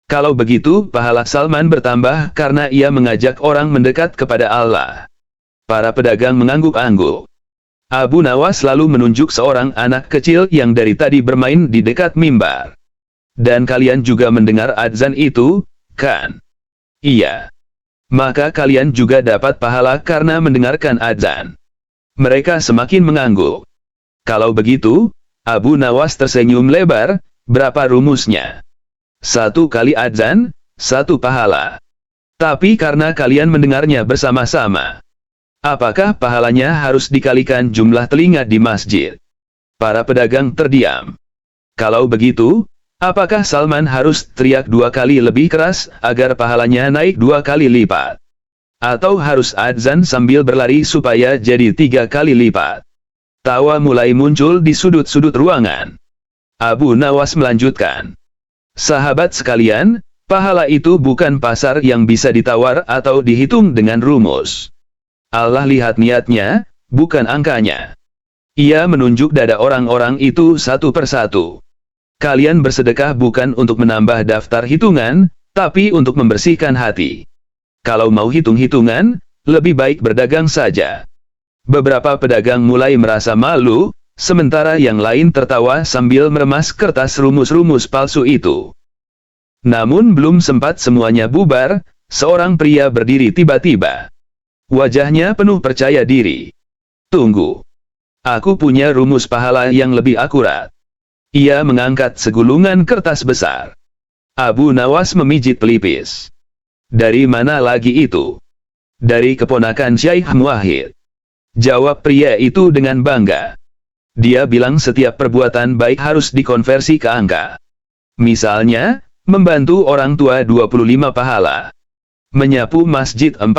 Kalau begitu, pahala Salman bertambah karena ia mengajak orang mendekat kepada Allah. Para pedagang mengangguk-angguk. Abu Nawas lalu menunjuk seorang anak kecil yang dari tadi bermain di dekat mimbar. Dan kalian juga mendengar adzan itu, kan? Iya. Maka kalian juga dapat pahala karena mendengarkan adzan. Mereka semakin mengangguk. Kalau begitu, Abu Nawas tersenyum lebar, berapa rumusnya? 1 kali adzan, 1 pahala. Tapi karena kalian mendengarnya bersama-sama, apakah pahalanya harus dikalikan jumlah telinga di masjid? Para pedagang terdiam. Kalau begitu, apakah Salman harus teriak 2 kali lebih keras agar pahalanya naik 2 kali lipat? Atau harus adzan sambil berlari supaya jadi 3 kali lipat? Tawa mulai muncul di sudut-sudut ruangan. Abu Nawas melanjutkan. Sahabat sekalian, pahala itu bukan pasar yang bisa ditawar atau dihitung dengan rumus. Allah lihat niatnya, bukan angkanya. Ia menunjuk dada orang-orang itu satu persatu. Kalian bersedekah bukan untuk menambah daftar hitungan, tapi untuk membersihkan hati. Kalau mau hitung-hitungan, lebih baik berdagang saja. Beberapa pedagang mulai merasa malu, sementara yang lain tertawa sambil meremas kertas rumus-rumus palsu itu. Namun belum sempat semuanya bubar, seorang pria berdiri tiba-tiba. Wajahnya penuh percaya diri. Tunggu. Aku punya rumus pahala yang lebih akurat. Ia mengangkat segulungan kertas besar. Abu Nawas memijit pelipis. Dari mana lagi itu? Dari keponakan Syekh Muwahhid. Jawab pria itu dengan bangga. Dia bilang setiap perbuatan baik harus dikonversi ke angka. Misalnya, membantu orang tua 25 pahala. Menyapu masjid 40.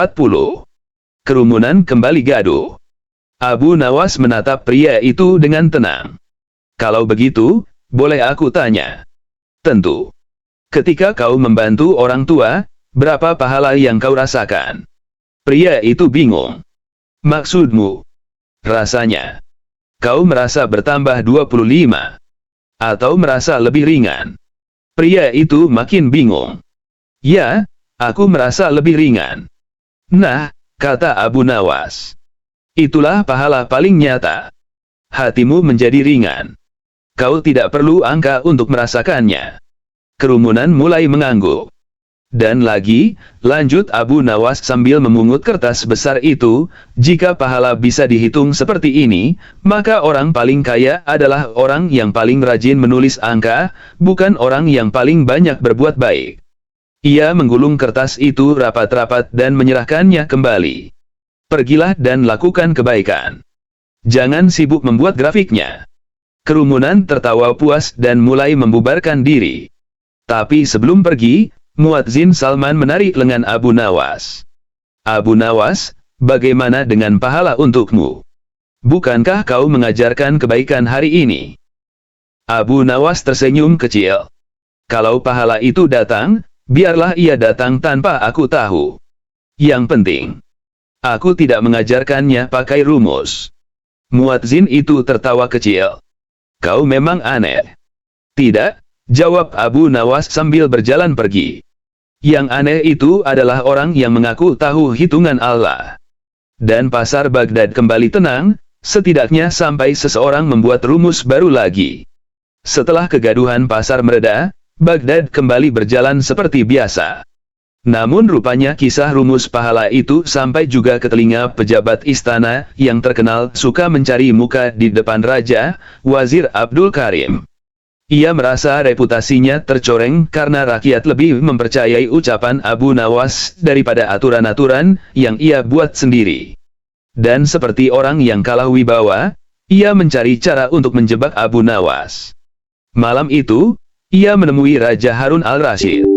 Kerumunan kembali gaduh. Abu Nawas menatap pria itu dengan tenang. Kalau begitu, boleh aku tanya? Tentu. Ketika kau membantu orang tua, berapa pahala yang kau rasakan? Pria itu bingung. Maksudmu? Rasanya. Kau merasa bertambah 25. Atau merasa lebih ringan? Pria itu makin bingung. Ya, aku merasa lebih ringan. Nah, kata Abu Nawas. Itulah pahala paling nyata. Hatimu menjadi ringan. Kau tidak perlu angka untuk merasakannya. Kerumunan mulai mengangguk. Dan lagi, lanjut Abu Nawas sambil memungut kertas besar itu, jika pahala bisa dihitung seperti ini, maka orang paling kaya adalah orang yang paling rajin menulis angka, bukan orang yang paling banyak berbuat baik. Ia menggulung kertas itu rapat-rapat dan menyerahkannya kembali. Pergilah dan lakukan kebaikan. Jangan sibuk membuat grafiknya. Kerumunan tertawa puas dan mulai membubarkan diri. Tapi sebelum pergi, Muadzin Salman menarik lengan Abu Nawas. Abu Nawas, bagaimana dengan pahala untukmu? Bukankah kau mengajarkan kebaikan hari ini? Abu Nawas tersenyum kecil. Kalau pahala itu datang, biarlah ia datang tanpa aku tahu. Yang penting, aku tidak mengajarkannya pakai rumus. Muadzin itu tertawa kecil. Kau memang aneh. Tidak, jawab Abu Nawas sambil berjalan pergi. Yang aneh itu adalah orang yang mengaku tahu hitungan Allah. Dan pasar Baghdad kembali tenang, setidaknya sampai seseorang membuat rumus baru lagi. Setelah kegaduhan pasar mereda, Baghdad kembali berjalan seperti biasa. Namun rupanya kisah rumus pahala itu sampai juga ke telinga pejabat istana yang terkenal suka mencari muka di depan raja, Wazir Abdul Karim. Ia merasa reputasinya tercoreng karena rakyat lebih mempercayai ucapan Abu Nawas daripada aturan-aturan yang ia buat sendiri. Dan seperti orang yang kalah wibawa, ia mencari cara untuk menjebak Abu Nawas. Malam itu, ia menemui Raja Harun al-Rasyid.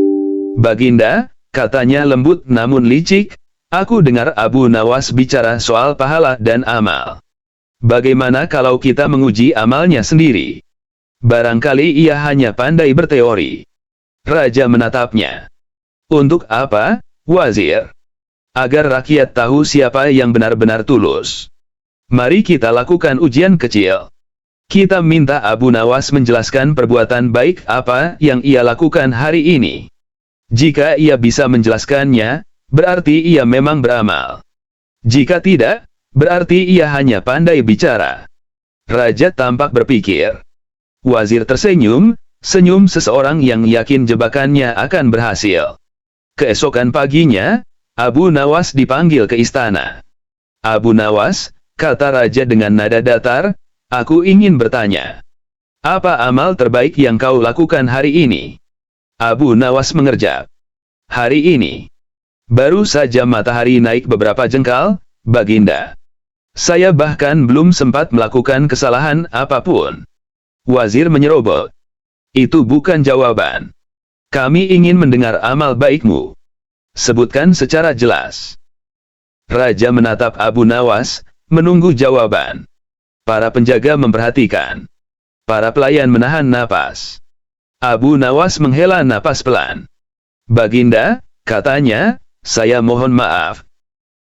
Baginda, katanya lembut namun licik, aku dengar Abu Nawas bicara soal pahala dan amal. Bagaimana kalau kita menguji amalnya sendiri? Barangkali ia hanya pandai berteori. Raja menatapnya. Untuk apa, Wazir? Agar rakyat tahu siapa yang benar-benar tulus. Mari kita lakukan ujian kecil. Kita minta Abu Nawas menjelaskan perbuatan baik apa yang ia lakukan hari ini. Jika ia bisa menjelaskannya, berarti ia memang beramal. Jika tidak, berarti ia hanya pandai bicara. Raja tampak berpikir. Wazir tersenyum, senyum seseorang yang yakin jebakannya akan berhasil. Keesokan paginya, Abu Nawas dipanggil ke istana. Abu Nawas, kata Raja dengan nada datar, aku ingin bertanya. Apa amal terbaik yang kau lakukan hari ini? Abu Nawas mengerjap. Hari ini. Baru saja matahari naik beberapa jengkal, Baginda. Saya bahkan belum sempat melakukan kesalahan apapun. Wazir menyerobot. Itu bukan jawaban. Kami ingin mendengar amal baikmu. Sebutkan secara jelas. Raja menatap Abu Nawas, menunggu jawaban. Para penjaga memperhatikan. Para pelayan menahan napas. Abu Nawas menghela napas pelan. Baginda, katanya, saya mohon maaf.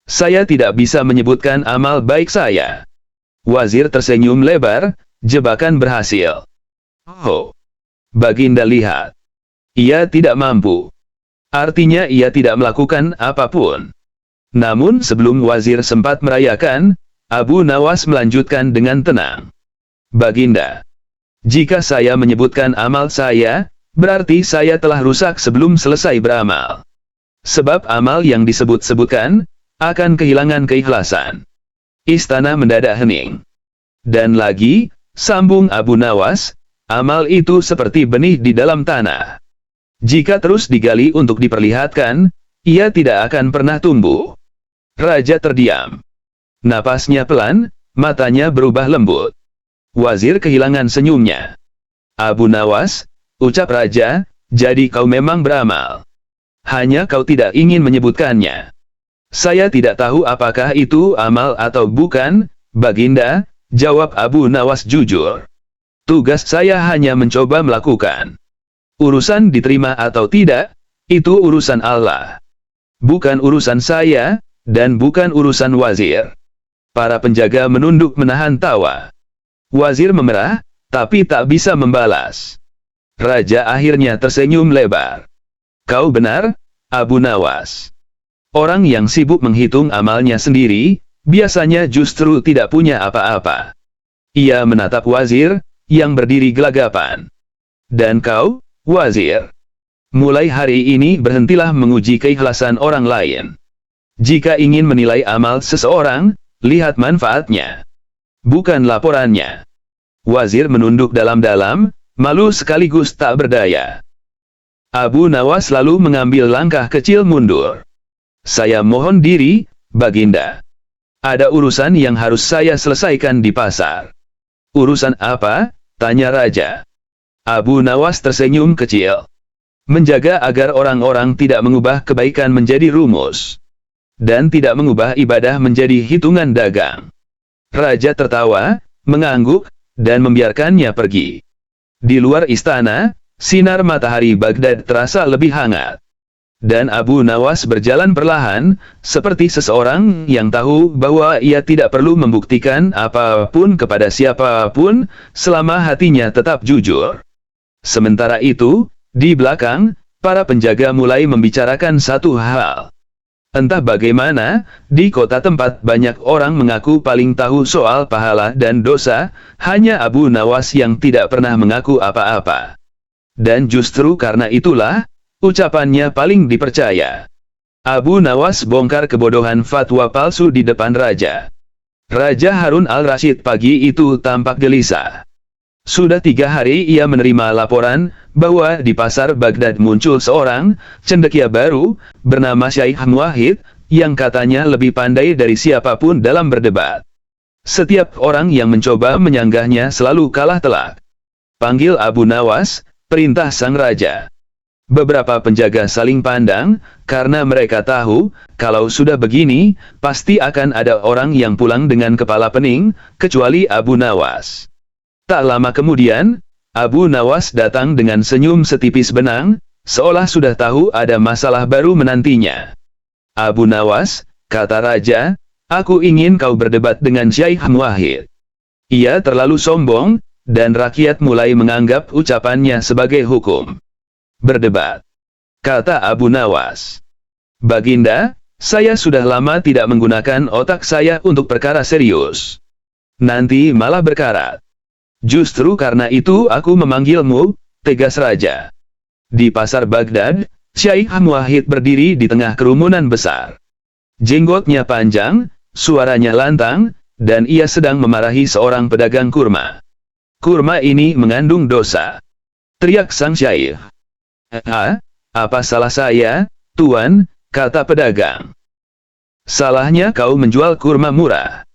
Saya tidak bisa menyebutkan amal baik saya. Wazir tersenyum lebar, jebakan berhasil. Oh, Baginda lihat. Ia tidak mampu. Artinya ia tidak melakukan apapun. Namun sebelum wazir sempat merayakan, Abu Nawas melanjutkan dengan tenang. Baginda, jika saya menyebutkan amal saya, berarti saya telah rusak sebelum selesai beramal. Sebab amal yang disebut-sebutkan, akan kehilangan keikhlasan. Istana mendadak hening. Dan lagi, sambung Abu Nawas, amal itu seperti benih di dalam tanah. Jika terus digali untuk diperlihatkan, ia tidak akan pernah tumbuh. Raja terdiam. Napasnya pelan, matanya berubah lembut. Wazir kehilangan senyumnya. Abu Nawas, ucap Raja, jadi kau memang beramal. Hanya kau tidak ingin menyebutkannya. Saya tidak tahu apakah itu amal atau bukan, Baginda, jawab Abu Nawas jujur. Tugas saya hanya mencoba melakukan. Urusan diterima atau tidak, itu urusan Allah. Bukan urusan saya, dan bukan urusan wazir. Para penjaga menunduk menahan tawa. Wazir memerah, tapi tak bisa membalas. Raja akhirnya tersenyum lebar. Kau benar, Abu Nawas. Orang yang sibuk menghitung amalnya sendiri, biasanya justru tidak punya apa-apa. Ia menatap wazir, yang berdiri gelagapan. Dan kau, wazir, mulai hari ini berhentilah menguji keikhlasan orang lain. Jika ingin menilai amal seseorang, lihat manfaatnya, bukan laporannya. Wazir menunduk dalam-dalam, malu sekaligus tak berdaya. Abu Nawas lalu mengambil langkah kecil mundur. Saya mohon diri, Baginda. Ada urusan yang harus saya selesaikan di pasar. Urusan apa? Tanya Raja. Abu Nawas tersenyum kecil. Menjaga agar orang-orang tidak mengubah kebaikan menjadi rumus. Dan tidak mengubah ibadah menjadi hitungan dagang. Raja tertawa, mengangguk, dan membiarkannya pergi. Di luar istana, sinar matahari Baghdad terasa lebih hangat. Dan Abu Nawas berjalan perlahan, seperti seseorang yang tahu bahwa ia tidak perlu membuktikan apapun kepada siapapun, selama hatinya tetap jujur. Sementara itu, di belakang, para penjaga mulai membicarakan satu hal. Entah bagaimana, di kota tempat banyak orang mengaku paling tahu soal pahala dan dosa, hanya Abu Nawas yang tidak pernah mengaku apa-apa. Dan justru karena itulah, ucapannya paling dipercaya. Abu Nawas bongkar kebodohan fatwa palsu di depan Raja. Raja Harun al-Rashid pagi itu tampak gelisah. Sudah 3 hari ia menerima laporan, bahwa di pasar Baghdad muncul seorang cendekia baru, bernama Syaikh Muwahhid, yang katanya lebih pandai dari siapapun dalam berdebat. Setiap orang yang mencoba menyanggahnya selalu kalah telak. Panggil Abu Nawas, perintah sang raja. Beberapa penjaga saling pandang, karena mereka tahu, kalau sudah begini, pasti akan ada orang yang pulang dengan kepala pening, kecuali Abu Nawas. Tak lama kemudian, Abu Nawas datang dengan senyum setipis benang, seolah sudah tahu ada masalah baru menantinya. Abu Nawas, kata Raja, aku ingin kau berdebat dengan Syaikh Muwahhid. Ia terlalu sombong, dan rakyat mulai menganggap ucapannya sebagai hukum. Berdebat, kata Abu Nawas. Baginda, saya sudah lama tidak menggunakan otak saya untuk perkara serius. Nanti malah berkarat. Justru karena itu aku memanggilmu, tegas Raja. Di pasar Baghdad, Syaikh Muwahhid berdiri di tengah kerumunan besar. Jenggotnya panjang, suaranya lantang, dan ia sedang memarahi seorang pedagang kurma. Kurma ini mengandung dosa. Teriak sang syaikh. Apa salah saya, Tuan, kata pedagang. Salahnya kau menjual kurma murah.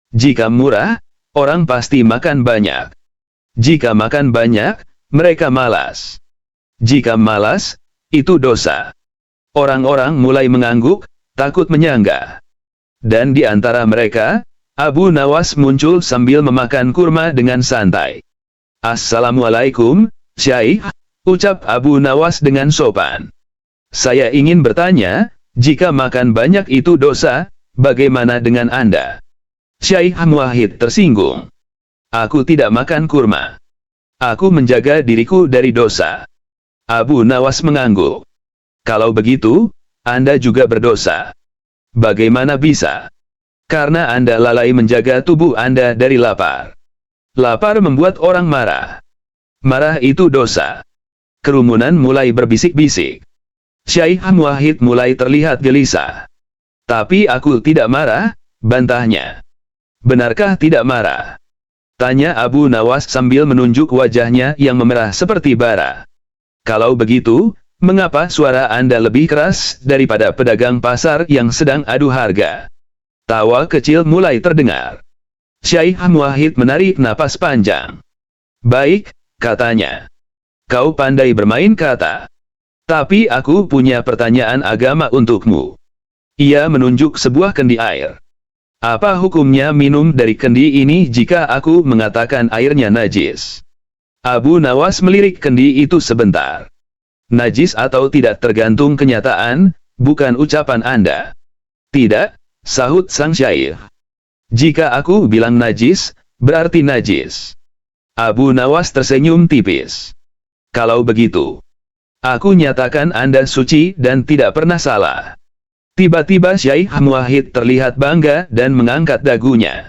Jika murah, orang pasti makan banyak. Jika makan banyak, mereka malas. Jika malas, itu dosa. Orang-orang mulai mengangguk, takut menyanggah. Dan di antara mereka, Abu Nawas muncul sambil memakan kurma dengan santai. Assalamualaikum, Syaikh, ucap Abu Nawas dengan sopan. Saya ingin bertanya, jika makan banyak itu dosa, bagaimana dengan Anda? Syaikh Muwahhid tersinggung. Aku tidak makan kurma. Aku menjaga diriku dari dosa. Abu Nawas mengangguk. Kalau begitu, Anda juga berdosa. Bagaimana bisa? Karena Anda lalai menjaga tubuh Anda dari lapar. Lapar membuat orang marah. Marah itu dosa. Kerumunan mulai berbisik-bisik. Syaikh Muwahhid mulai terlihat gelisah. Tapi aku tidak marah, bantahnya. Benarkah tidak marah? Tanya Abu Nawas sambil menunjuk wajahnya yang memerah seperti bara. Kalau begitu, mengapa suara Anda lebih keras daripada pedagang pasar yang sedang adu harga? Tawa kecil mulai terdengar. Syekh Muwahhid menarik napas panjang. Baik, katanya. Kau pandai bermain kata. Tapi aku punya pertanyaan agama untukmu. Ia menunjuk sebuah kendi air. Apa hukumnya minum dari kendi ini jika aku mengatakan airnya najis? Abu Nawas melirik kendi itu sebentar. Najis atau tidak tergantung kenyataan, bukan ucapan Anda. Tidak, sahut sang syaikh. Jika aku bilang najis, berarti najis. Abu Nawas tersenyum tipis. Kalau begitu, aku nyatakan Anda suci dan tidak pernah salah. Tiba-tiba Syekh Muwahhid terlihat bangga dan mengangkat dagunya.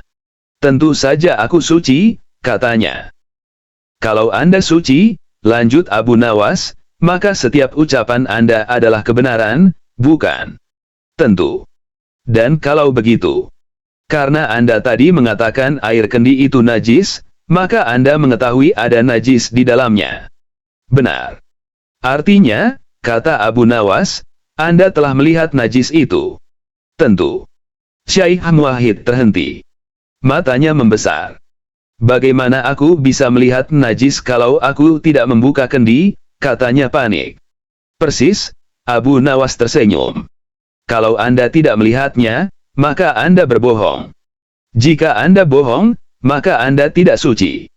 Tentu saja aku suci, katanya. Kalau Anda suci, lanjut Abu Nawas, maka setiap ucapan Anda adalah kebenaran, bukan? Tentu. Dan kalau begitu, karena Anda tadi mengatakan air kendi itu najis, maka Anda mengetahui ada najis di dalamnya. Benar. Artinya, kata Abu Nawas, Anda telah melihat najis itu. Tentu. Syekh Muwahhid terhenti. Matanya membesar. Bagaimana aku bisa melihat najis kalau aku tidak membuka kendi? Katanya panik. Persis, Abu Nawas tersenyum. Kalau Anda tidak melihatnya, maka Anda berbohong. Jika Anda bohong, maka Anda tidak suci.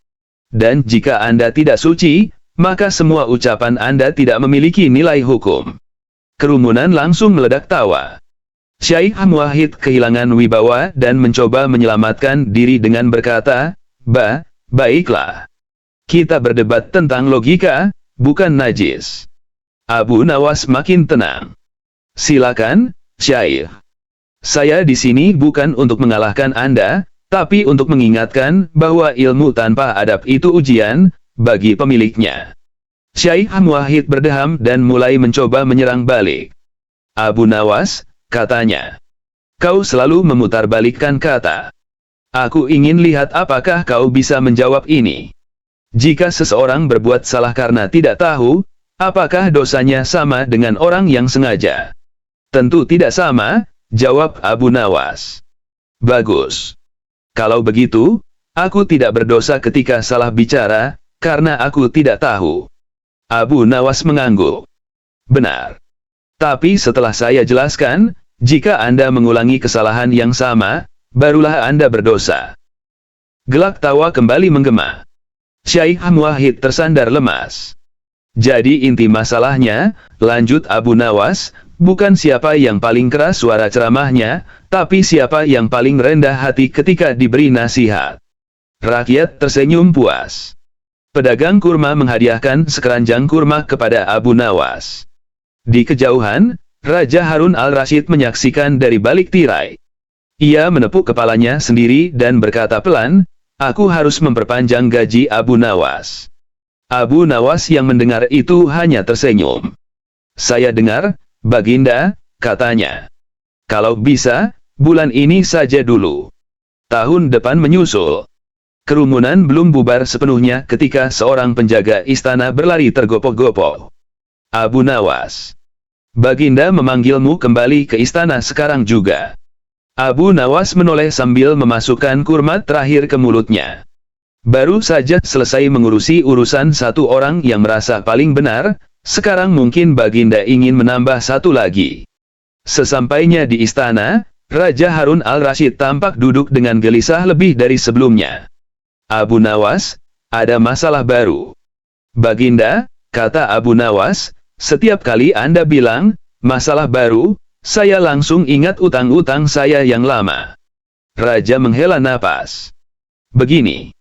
Dan jika Anda tidak suci, maka semua ucapan Anda tidak memiliki nilai hukum. Kerumunan langsung meledak tawa. Syekh Muwahhid kehilangan wibawa dan mencoba menyelamatkan diri dengan berkata, baiklah. Kita berdebat tentang logika, bukan najis. Abu Nawas makin tenang. Silakan, Syekh. Saya di sini bukan untuk mengalahkan Anda, tapi untuk mengingatkan bahwa ilmu tanpa adab itu ujian bagi pemiliknya. Syekh Muwahhid berdeham dan mulai mencoba menyerang balik. Abu Nawas, katanya. Kau selalu memutarbalikkan kata. Aku ingin lihat apakah kau bisa menjawab ini. Jika seseorang berbuat salah karena tidak tahu, apakah dosanya sama dengan orang yang sengaja? Tentu tidak sama, jawab Abu Nawas. Bagus. Kalau begitu, aku tidak berdosa ketika salah bicara, karena aku tidak tahu. Abu Nawas mengangguk. Benar. Tapi setelah saya jelaskan, jika Anda mengulangi kesalahan yang sama, barulah Anda berdosa. Gelak tawa kembali menggema. Syekh Muwahhid tersandar lemas. Jadi inti masalahnya, lanjut Abu Nawas, bukan siapa yang paling keras suara ceramahnya, tapi siapa yang paling rendah hati ketika diberi nasihat. Rakyat tersenyum puas. Pedagang kurma menghadiahkan sekeranjang kurma kepada Abu Nawas. Di kejauhan, Raja Harun al-Rasyid menyaksikan dari balik tirai. Ia menepuk kepalanya sendiri dan berkata pelan, aku harus memperpanjang gaji Abu Nawas. Abu Nawas yang mendengar itu hanya tersenyum. Saya dengar, Baginda, katanya. Kalau bisa, bulan ini saja dulu. Tahun depan menyusul. Kerumunan belum bubar sepenuhnya ketika seorang penjaga istana berlari tergopoh-gopoh. Abu Nawas. Baginda memanggilmu kembali ke istana sekarang juga. Abu Nawas menoleh sambil memasukkan kurma terakhir ke mulutnya. Baru saja selesai mengurusi urusan satu orang yang merasa paling benar, sekarang mungkin Baginda ingin menambah satu lagi. Sesampainya di istana, Raja Harun al-Rasyid tampak duduk dengan gelisah lebih dari sebelumnya. Abu Nawas, ada masalah baru. Baginda, kata Abu Nawas, setiap kali Anda bilang, masalah baru, saya langsung ingat utang-utang saya yang lama. Raja menghela napas. Begini.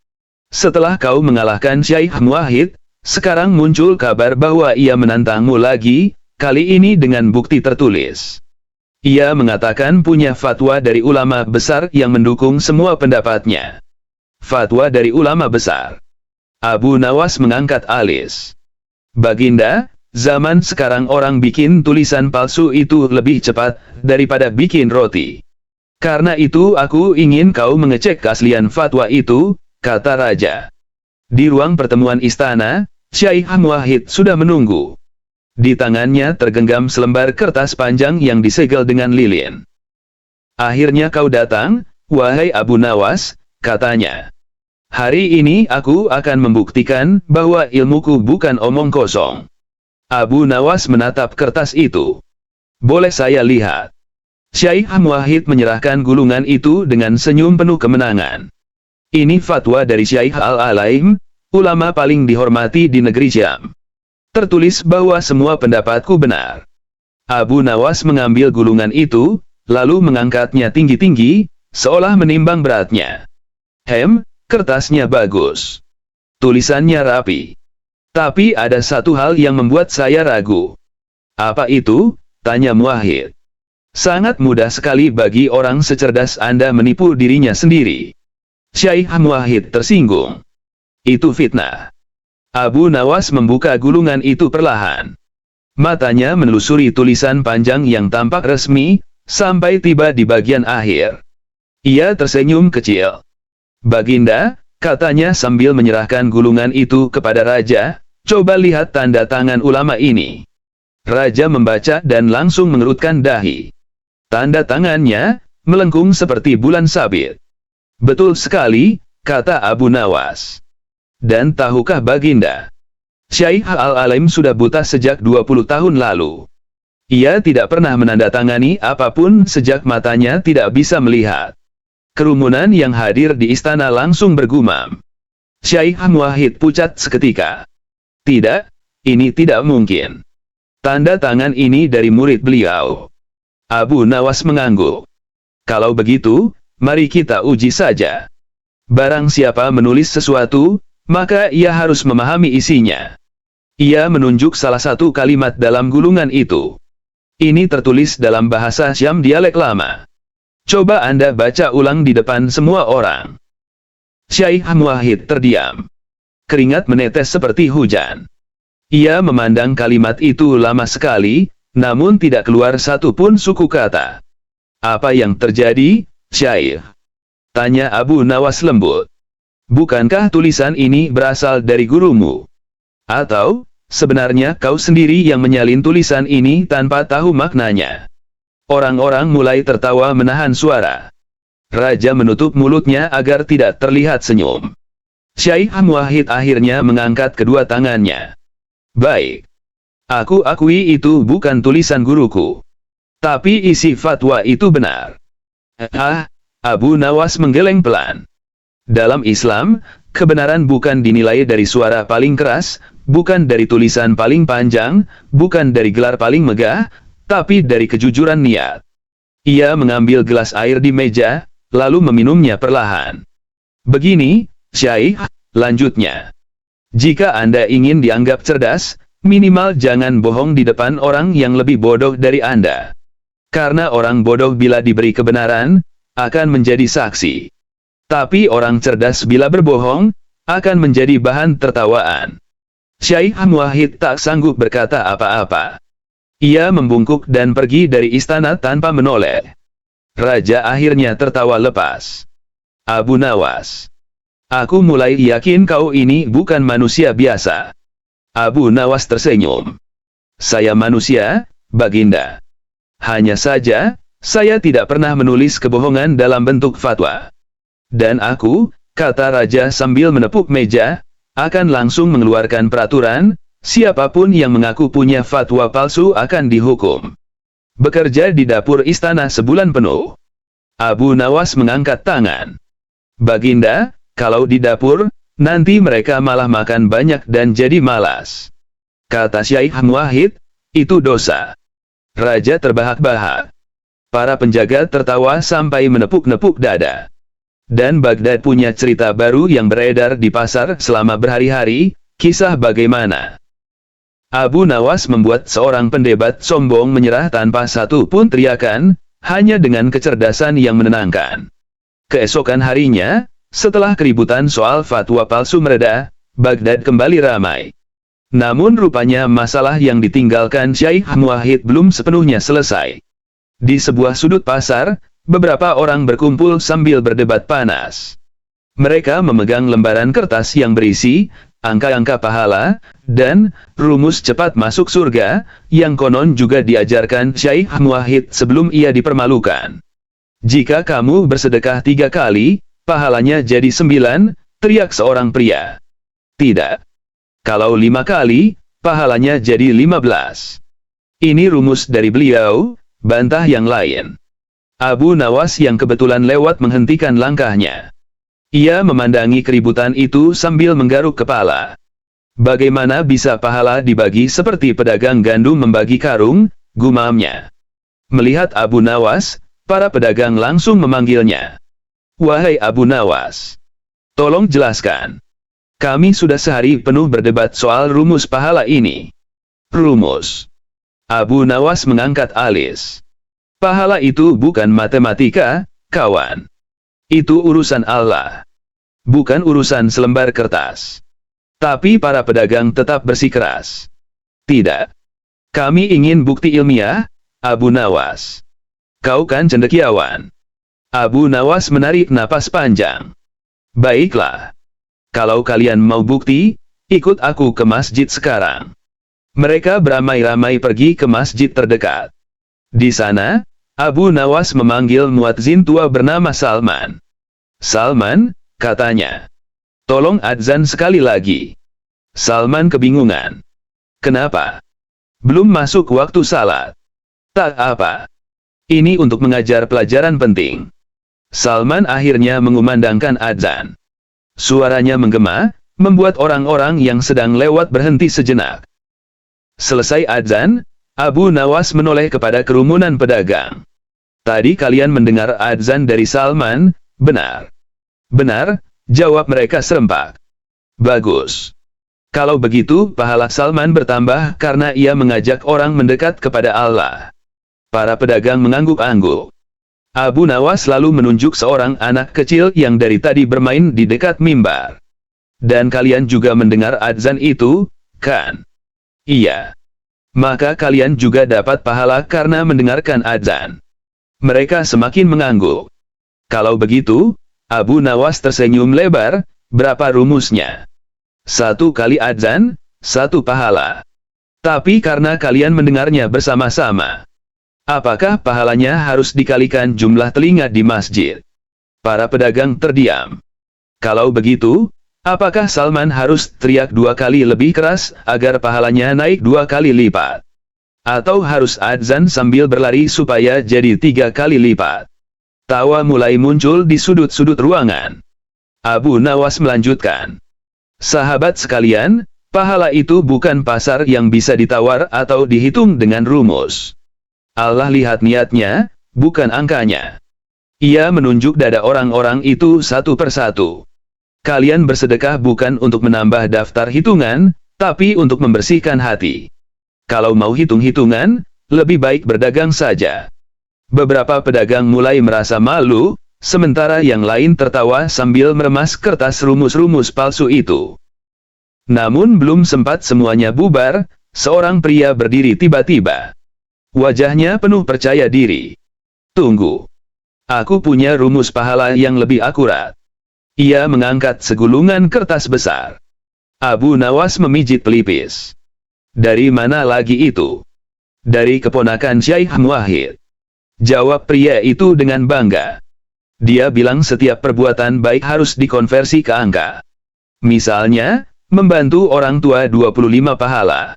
Setelah kau mengalahkan Syekh Muwahhid, sekarang muncul kabar bahwa ia menantangmu lagi, kali ini dengan bukti tertulis. Ia mengatakan punya fatwa dari ulama besar yang mendukung semua pendapatnya. Fatwa dari ulama besar. Abu Nawas mengangkat alis. Baginda, zaman sekarang orang bikin tulisan palsu itu lebih cepat daripada bikin roti. Karena itu aku ingin kau mengecek keaslian fatwa itu, kata raja. Di ruang pertemuan istana, Syaikh Muwahhid sudah menunggu. Di tangannya tergenggam selembar kertas panjang yang disegel dengan lilin. Akhirnya kau datang, wahai Abu Nawas, katanya. Hari ini aku akan membuktikan bahwa ilmuku bukan omong kosong. Abu Nawas menatap kertas itu. Boleh saya lihat? Syaikh Muwahhid menyerahkan gulungan itu dengan senyum penuh kemenangan. Ini fatwa dari Syaikh Al-Alaim, ulama paling dihormati di negeri Syam. Tertulis bahwa semua pendapatku benar. Abu Nawas mengambil gulungan itu, lalu mengangkatnya tinggi-tinggi, seolah menimbang beratnya. Kertasnya bagus. Tulisannya rapi. Tapi ada satu hal yang membuat saya ragu. Apa itu? Tanya Muwahhid. Sangat mudah sekali bagi orang secerdas Anda menipu dirinya sendiri. Syaikh Muwahhid tersinggung. Itu fitnah. Abu Nawas membuka gulungan itu perlahan. Matanya menelusuri tulisan panjang yang tampak resmi, sampai tiba di bagian akhir. Ia tersenyum kecil. Baginda, katanya sambil menyerahkan gulungan itu kepada raja, coba lihat tanda tangan ulama ini. Raja membaca dan langsung mengerutkan dahi. Tanda tangannya melengkung seperti bulan sabit. Betul sekali, kata Abu Nawas. Dan tahukah Baginda? Syaikh Al-Alaim sudah buta sejak 20 tahun lalu. Ia tidak pernah menandatangani apapun sejak matanya tidak bisa melihat. Kerumunan yang hadir di istana langsung bergumam. Syaikh Muwahhid pucat seketika. Tidak, ini tidak mungkin. Tanda tangan ini dari murid beliau. Abu Nawas mengangguk. Kalau begitu, mari kita uji saja. Barang siapa menulis sesuatu, maka ia harus memahami isinya. Ia menunjuk salah satu kalimat dalam gulungan itu. Ini tertulis dalam bahasa Syam dialek lama. Coba Anda baca ulang di depan semua orang. Syaikh Muwahhid terdiam. Keringat menetes seperti hujan. Ia memandang kalimat itu lama sekali, namun tidak keluar satu pun suku kata. Apa yang terjadi, Syaikh? Tanya Abu Nawas lembut. Bukankah tulisan ini berasal dari gurumu? Atau, sebenarnya kau sendiri yang menyalin tulisan ini tanpa tahu maknanya? Orang-orang mulai tertawa menahan suara. Raja menutup mulutnya agar tidak terlihat senyum. Syaikh Muwahhid akhirnya mengangkat kedua tangannya. Baik. Aku akui itu bukan tulisan guruku. Tapi isi fatwa itu benar. Abu Nawas menggeleng pelan. Dalam Islam, kebenaran bukan dinilai dari suara paling keras, bukan dari tulisan paling panjang, bukan dari gelar paling megah, tapi dari kejujuran niat. Ia mengambil gelas air di meja, lalu meminumnya perlahan. Begini, Syaikh, lanjutnya. Jika Anda ingin dianggap cerdas, minimal jangan bohong di depan orang yang lebih bodoh dari Anda. Karena orang bodoh bila diberi kebenaran, akan menjadi saksi. Tapi orang cerdas bila berbohong, akan menjadi bahan tertawaan. Syaikh Muwahhid tak sanggup berkata apa-apa. Ia membungkuk dan pergi dari istana tanpa menoleh. Raja akhirnya tertawa lepas. Abu Nawas. Aku mulai yakin kau ini bukan manusia biasa. Abu Nawas tersenyum. Saya manusia, Baginda. Hanya saja, saya tidak pernah menulis kebohongan dalam bentuk fatwa. Dan aku, kata raja sambil menepuk meja, akan langsung mengeluarkan peraturan, siapapun yang mengaku punya fatwa palsu akan dihukum. Bekerja di dapur istana sebulan penuh. Abu Nawas mengangkat tangan. Baginda, kalau di dapur, nanti mereka malah makan banyak dan jadi malas. Kata Syaikh Muwahhid, itu dosa. Raja terbahak-bahak. Para penjaga tertawa sampai menepuk-nepuk dada. Dan Baghdad punya cerita baru yang beredar di pasar selama berhari-hari, kisah bagaimana Abu Nawas membuat seorang pendebat sombong menyerah tanpa satu pun teriakan, hanya dengan kecerdasan yang menenangkan. Keesokan harinya, setelah keributan soal fatwa palsu mereda, Baghdad kembali ramai. Namun rupanya masalah yang ditinggalkan Syaikh Muwahhid belum sepenuhnya selesai. Di sebuah sudut pasar, beberapa orang berkumpul sambil berdebat panas. Mereka memegang lembaran kertas yang berisi angka-angka pahala dan rumus cepat masuk surga, yang konon juga diajarkan Syekh Muwahhid sebelum ia dipermalukan. Jika kamu bersedekah 3 kali, pahalanya jadi 9, teriak seorang pria. Tidak. Kalau 5 kali, pahalanya jadi 15. Ini rumus dari beliau, bantah yang lain. Abu Nawas yang kebetulan lewat menghentikan langkahnya. Ia memandangi keributan itu sambil menggaruk kepala. Bagaimana bisa pahala dibagi seperti pedagang gandum membagi karung, gumamnya. Melihat Abu Nawas, para pedagang langsung memanggilnya. Wahai Abu Nawas, tolong jelaskan. Kami sudah sehari penuh berdebat soal rumus pahala ini. Rumus. Abu Nawas mengangkat alis. Pahala itu bukan matematika, kawan. Itu urusan Allah. Bukan urusan selembar kertas. Tapi para pedagang tetap bersikeras. Tidak. Kami ingin bukti ilmiah, Abu Nawas. Kau kan cendekiawan. Abu Nawas menarik napas panjang. Baiklah. Kalau kalian mau bukti, ikut aku ke masjid sekarang. Mereka beramai-ramai pergi ke masjid terdekat. Di sana, Abu Nawas memanggil muadzin tua bernama Salman. Salman, katanya. Tolong adzan sekali lagi. Salman kebingungan. Kenapa? Belum masuk waktu salat. Tak apa. Ini untuk mengajar pelajaran penting. Salman akhirnya mengumandangkan adzan. Suaranya menggema, membuat orang-orang yang sedang lewat berhenti sejenak. Selesai adzan, Abu Nawas menoleh kepada kerumunan pedagang. Tadi kalian mendengar adzan dari Salman, benar? Benar, jawab mereka serempak. Bagus. Kalau begitu, pahala Salman bertambah karena ia mengajak orang mendekat kepada Allah. Para pedagang mengangguk-angguk. Abu Nawas lalu menunjuk seorang anak kecil yang dari tadi bermain di dekat mimbar. Dan kalian juga mendengar adzan itu, kan? Iya. Maka kalian juga dapat pahala karena mendengarkan adzan. Mereka semakin mengangguk. Kalau begitu, Abu Nawas tersenyum lebar, berapa rumusnya? 1 kali adzan, 1 pahala. Tapi karena kalian mendengarnya bersama-sama, apakah pahalanya harus dikalikan jumlah telinga di masjid? Para pedagang terdiam. Kalau begitu, apakah Salman harus teriak 2 kali lebih keras agar pahalanya naik 2 kali lipat? Atau harus adzan sambil berlari supaya jadi 3 kali lipat? Tawa mulai muncul di sudut-sudut ruangan. Abu Nawas melanjutkan. Sahabat sekalian, pahala itu bukan pasar yang bisa ditawar atau dihitung dengan rumus. Allah lihat niatnya, bukan angkanya. Ia menunjuk dada orang-orang itu satu persatu. Kalian bersedekah bukan untuk menambah daftar hitungan, tapi untuk membersihkan hati. Kalau mau hitung-hitungan, lebih baik berdagang saja. Beberapa pedagang mulai merasa malu, sementara yang lain tertawa sambil meremas kertas rumus-rumus palsu itu. Namun belum sempat semuanya bubar, seorang pria berdiri tiba-tiba. Wajahnya penuh percaya diri. Tunggu. Aku punya rumus pahala yang lebih akurat. Ia mengangkat segulungan kertas besar. Abu Nawas memijit pelipis. Dari mana lagi itu? Dari keponakan Syekh Muwahhid. Jawab pria itu dengan bangga. Dia bilang setiap perbuatan baik harus dikonversi ke angka. Misalnya, membantu orang tua 25 pahala.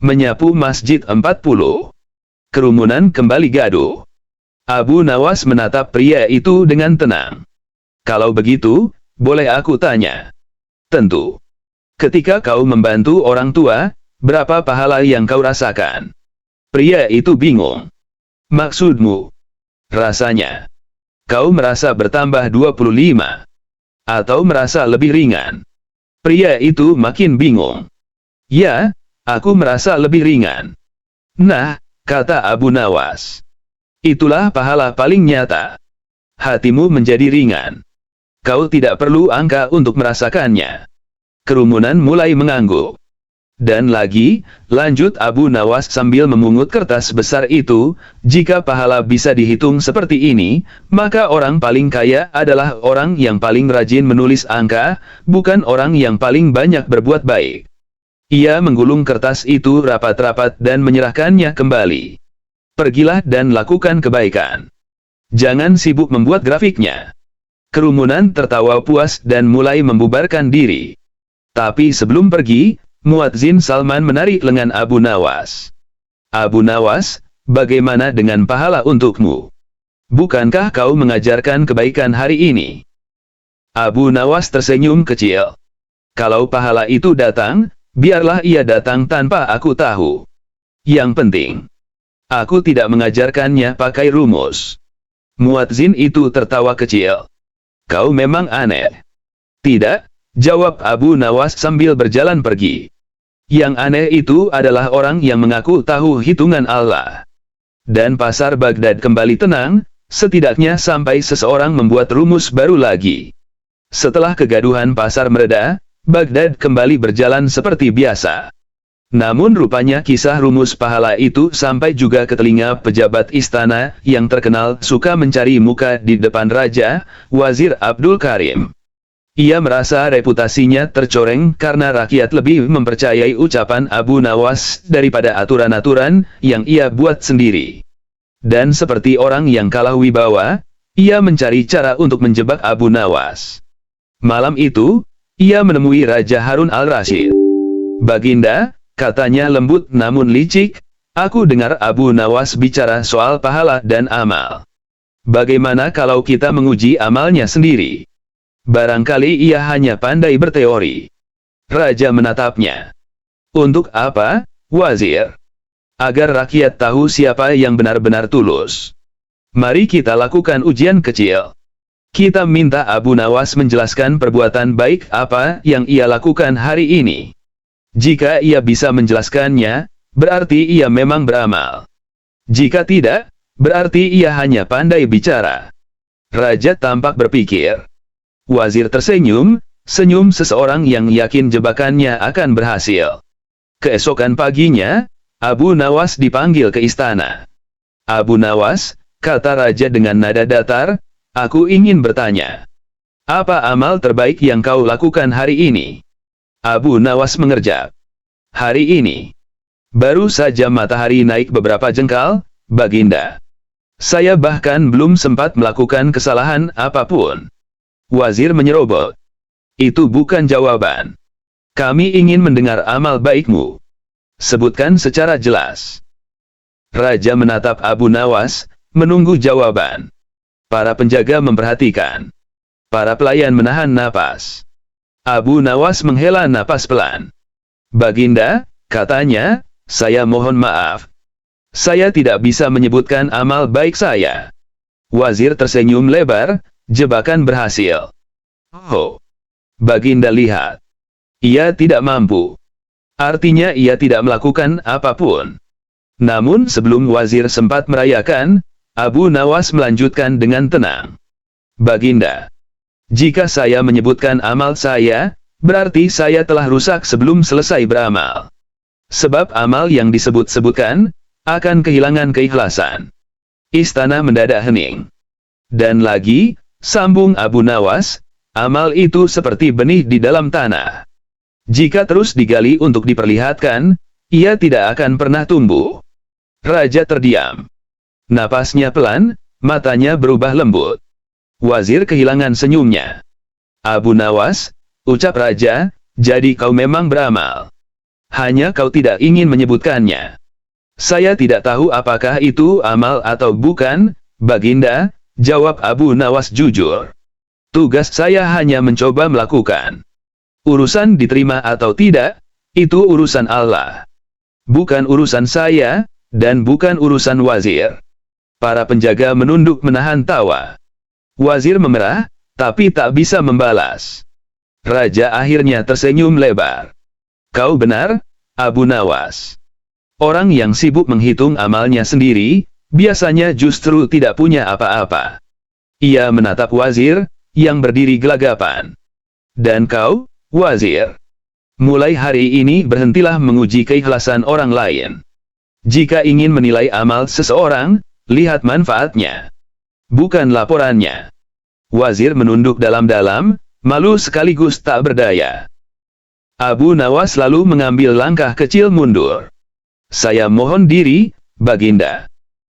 Menyapu masjid 40. Kerumunan kembali gaduh. Abu Nawas menatap pria itu dengan tenang. Kalau begitu, boleh aku tanya? Tentu. Ketika kau membantu orang tua, berapa pahala yang kau rasakan? Pria itu bingung. Maksudmu? Rasanya. Kau merasa bertambah 25. Atau merasa lebih ringan? Pria itu makin bingung. Ya, aku merasa lebih ringan. Nah, kata Abu Nawas. Itulah pahala paling nyata. Hatimu menjadi ringan. Kau tidak perlu angka untuk merasakannya. Kerumunan mulai mengangguk. Dan lagi, lanjut Abu Nawas sambil memungut kertas besar itu, jika pahala bisa dihitung seperti ini, maka orang paling kaya adalah orang yang paling rajin menulis angka, bukan orang yang paling banyak berbuat baik. Ia menggulung kertas itu rapat-rapat dan menyerahkannya kembali. Pergilah dan lakukan kebaikan. Jangan sibuk membuat grafiknya. Kerumunan tertawa puas dan mulai membubarkan diri. Tapi sebelum pergi, Muadzin Salman menarik lengan Abu Nawas. Abu Nawas, bagaimana dengan pahala untukmu? Bukankah kau mengajarkan kebaikan hari ini? Abu Nawas tersenyum kecil. Kalau pahala itu datang, biarlah ia datang tanpa aku tahu. Yang penting, aku tidak mengajarkannya pakai rumus. Muadzin itu tertawa kecil. Kau memang aneh. Tidak, jawab Abu Nawas sambil berjalan pergi. Yang aneh itu adalah orang yang mengaku tahu hitungan Allah. Dan pasar Baghdad kembali tenang, setidaknya sampai seseorang membuat rumus baru lagi. Setelah kegaduhan pasar mereda, Baghdad kembali berjalan seperti biasa. Namun rupanya kisah rumus pahala itu sampai juga ke telinga pejabat istana yang terkenal suka mencari muka di depan raja, Wazir Abdul Karim. Ia merasa reputasinya tercoreng karena rakyat lebih mempercayai ucapan Abu Nawas daripada aturan-aturan yang ia buat sendiri. Dan seperti orang yang kalah wibawa, ia mencari cara untuk menjebak Abu Nawas. Malam itu, ia menemui Raja Harun al-Rasyid. Baginda, katanya lembut namun licik, aku dengar Abu Nawas bicara soal pahala dan amal. Bagaimana kalau kita menguji amalnya sendiri? Barangkali ia hanya pandai berteori. Raja menatapnya. Untuk apa, Wazir? Agar rakyat tahu siapa yang benar-benar tulus. Mari kita lakukan ujian kecil. Kita minta Abu Nawas menjelaskan perbuatan baik apa yang ia lakukan hari ini. Jika ia bisa menjelaskannya, berarti ia memang beramal. Jika tidak, berarti ia hanya pandai bicara. Raja tampak berpikir. Wazir tersenyum, senyum seseorang yang yakin jebakannya akan berhasil. Keesokan paginya, Abu Nawas dipanggil ke istana. Abu Nawas, kata raja dengan nada datar, aku ingin bertanya. Apa amal terbaik yang kau lakukan hari ini? Abu Nawas mengerjak. Hari ini. Baru saja matahari naik beberapa jengkal, Baginda. Saya bahkan belum sempat melakukan kesalahan apapun. Wazir menyerobot. Itu bukan jawaban. Kami ingin mendengar amal baikmu. Sebutkan secara jelas. Raja menatap Abu Nawas, menunggu jawaban. Para penjaga memperhatikan. Para pelayan menahan napas. Abu Nawas menghela napas pelan. Baginda, katanya, saya mohon maaf. Saya tidak bisa menyebutkan amal baik saya. Wazir tersenyum lebar. Jebakan berhasil. Oh. Baginda lihat. Ia tidak mampu. Artinya ia tidak melakukan apapun. Namun sebelum wazir sempat merayakan, Abu Nawas melanjutkan dengan tenang. Baginda. Jika saya menyebutkan amal saya, berarti saya telah rusak sebelum selesai beramal. Sebab amal yang disebut-sebutkan, akan kehilangan keikhlasan. Istana mendadak hening. Dan lagi, sambung Abu Nawas, amal itu seperti benih di dalam tanah. Jika terus digali untuk diperlihatkan, ia tidak akan pernah tumbuh. Raja terdiam. Napasnya pelan, matanya berubah lembut. Wazir kehilangan senyumnya. Abu Nawas, ucap raja, jadi kau memang beramal. Hanya kau tidak ingin menyebutkannya. Saya tidak tahu apakah itu amal atau bukan, Baginda, jawab Abu Nawas jujur. Tugas saya hanya mencoba melakukan. Urusan diterima atau tidak, itu urusan Allah. Bukan urusan saya, dan bukan urusan wazir. Para penjaga menunduk menahan tawa. Wazir memerah, tapi tak bisa membalas. Raja akhirnya tersenyum lebar. Kau benar, Abu Nawas. Orang yang sibuk menghitung amalnya sendiri, biasanya justru tidak punya apa-apa. Ia menatap wazir, yang berdiri gelagapan. Dan kau, wazir? Mulai hari ini berhentilah menguji keikhlasan orang lain. Jika ingin menilai amal seseorang, lihat manfaatnya, bukan laporannya. Wazir menunduk dalam-dalam, malu sekaligus tak berdaya. Abu Nawas lalu mengambil langkah kecil mundur. Saya mohon diri, Baginda.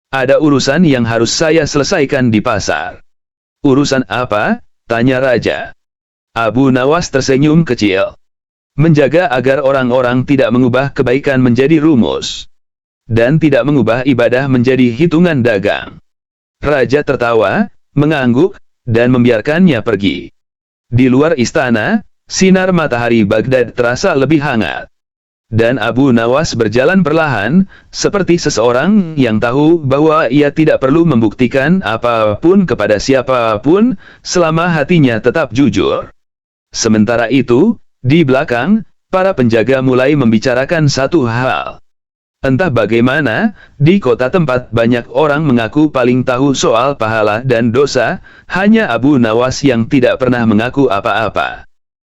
Ada urusan yang harus saya selesaikan di pasar. Urusan apa? Tanya Raja. Abu Nawas tersenyum kecil. Menjaga agar orang-orang tidak mengubah kebaikan menjadi rumus. Dan tidak mengubah ibadah menjadi hitungan dagang. Raja tertawa, mengangguk, dan membiarkannya pergi. Di luar istana, sinar matahari Baghdad terasa lebih hangat. Dan Abu Nawas berjalan perlahan, seperti seseorang yang tahu bahwa ia tidak perlu membuktikan apapun kepada siapapun, selama hatinya tetap jujur. Sementara itu, di belakang, para penjaga mulai membicarakan satu hal. Entah bagaimana, di kota tempat banyak orang mengaku paling tahu soal pahala dan dosa, hanya Abu Nawas yang tidak pernah mengaku apa-apa.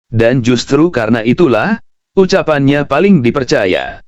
Dan justru karena itulah, ucapannya paling dipercaya.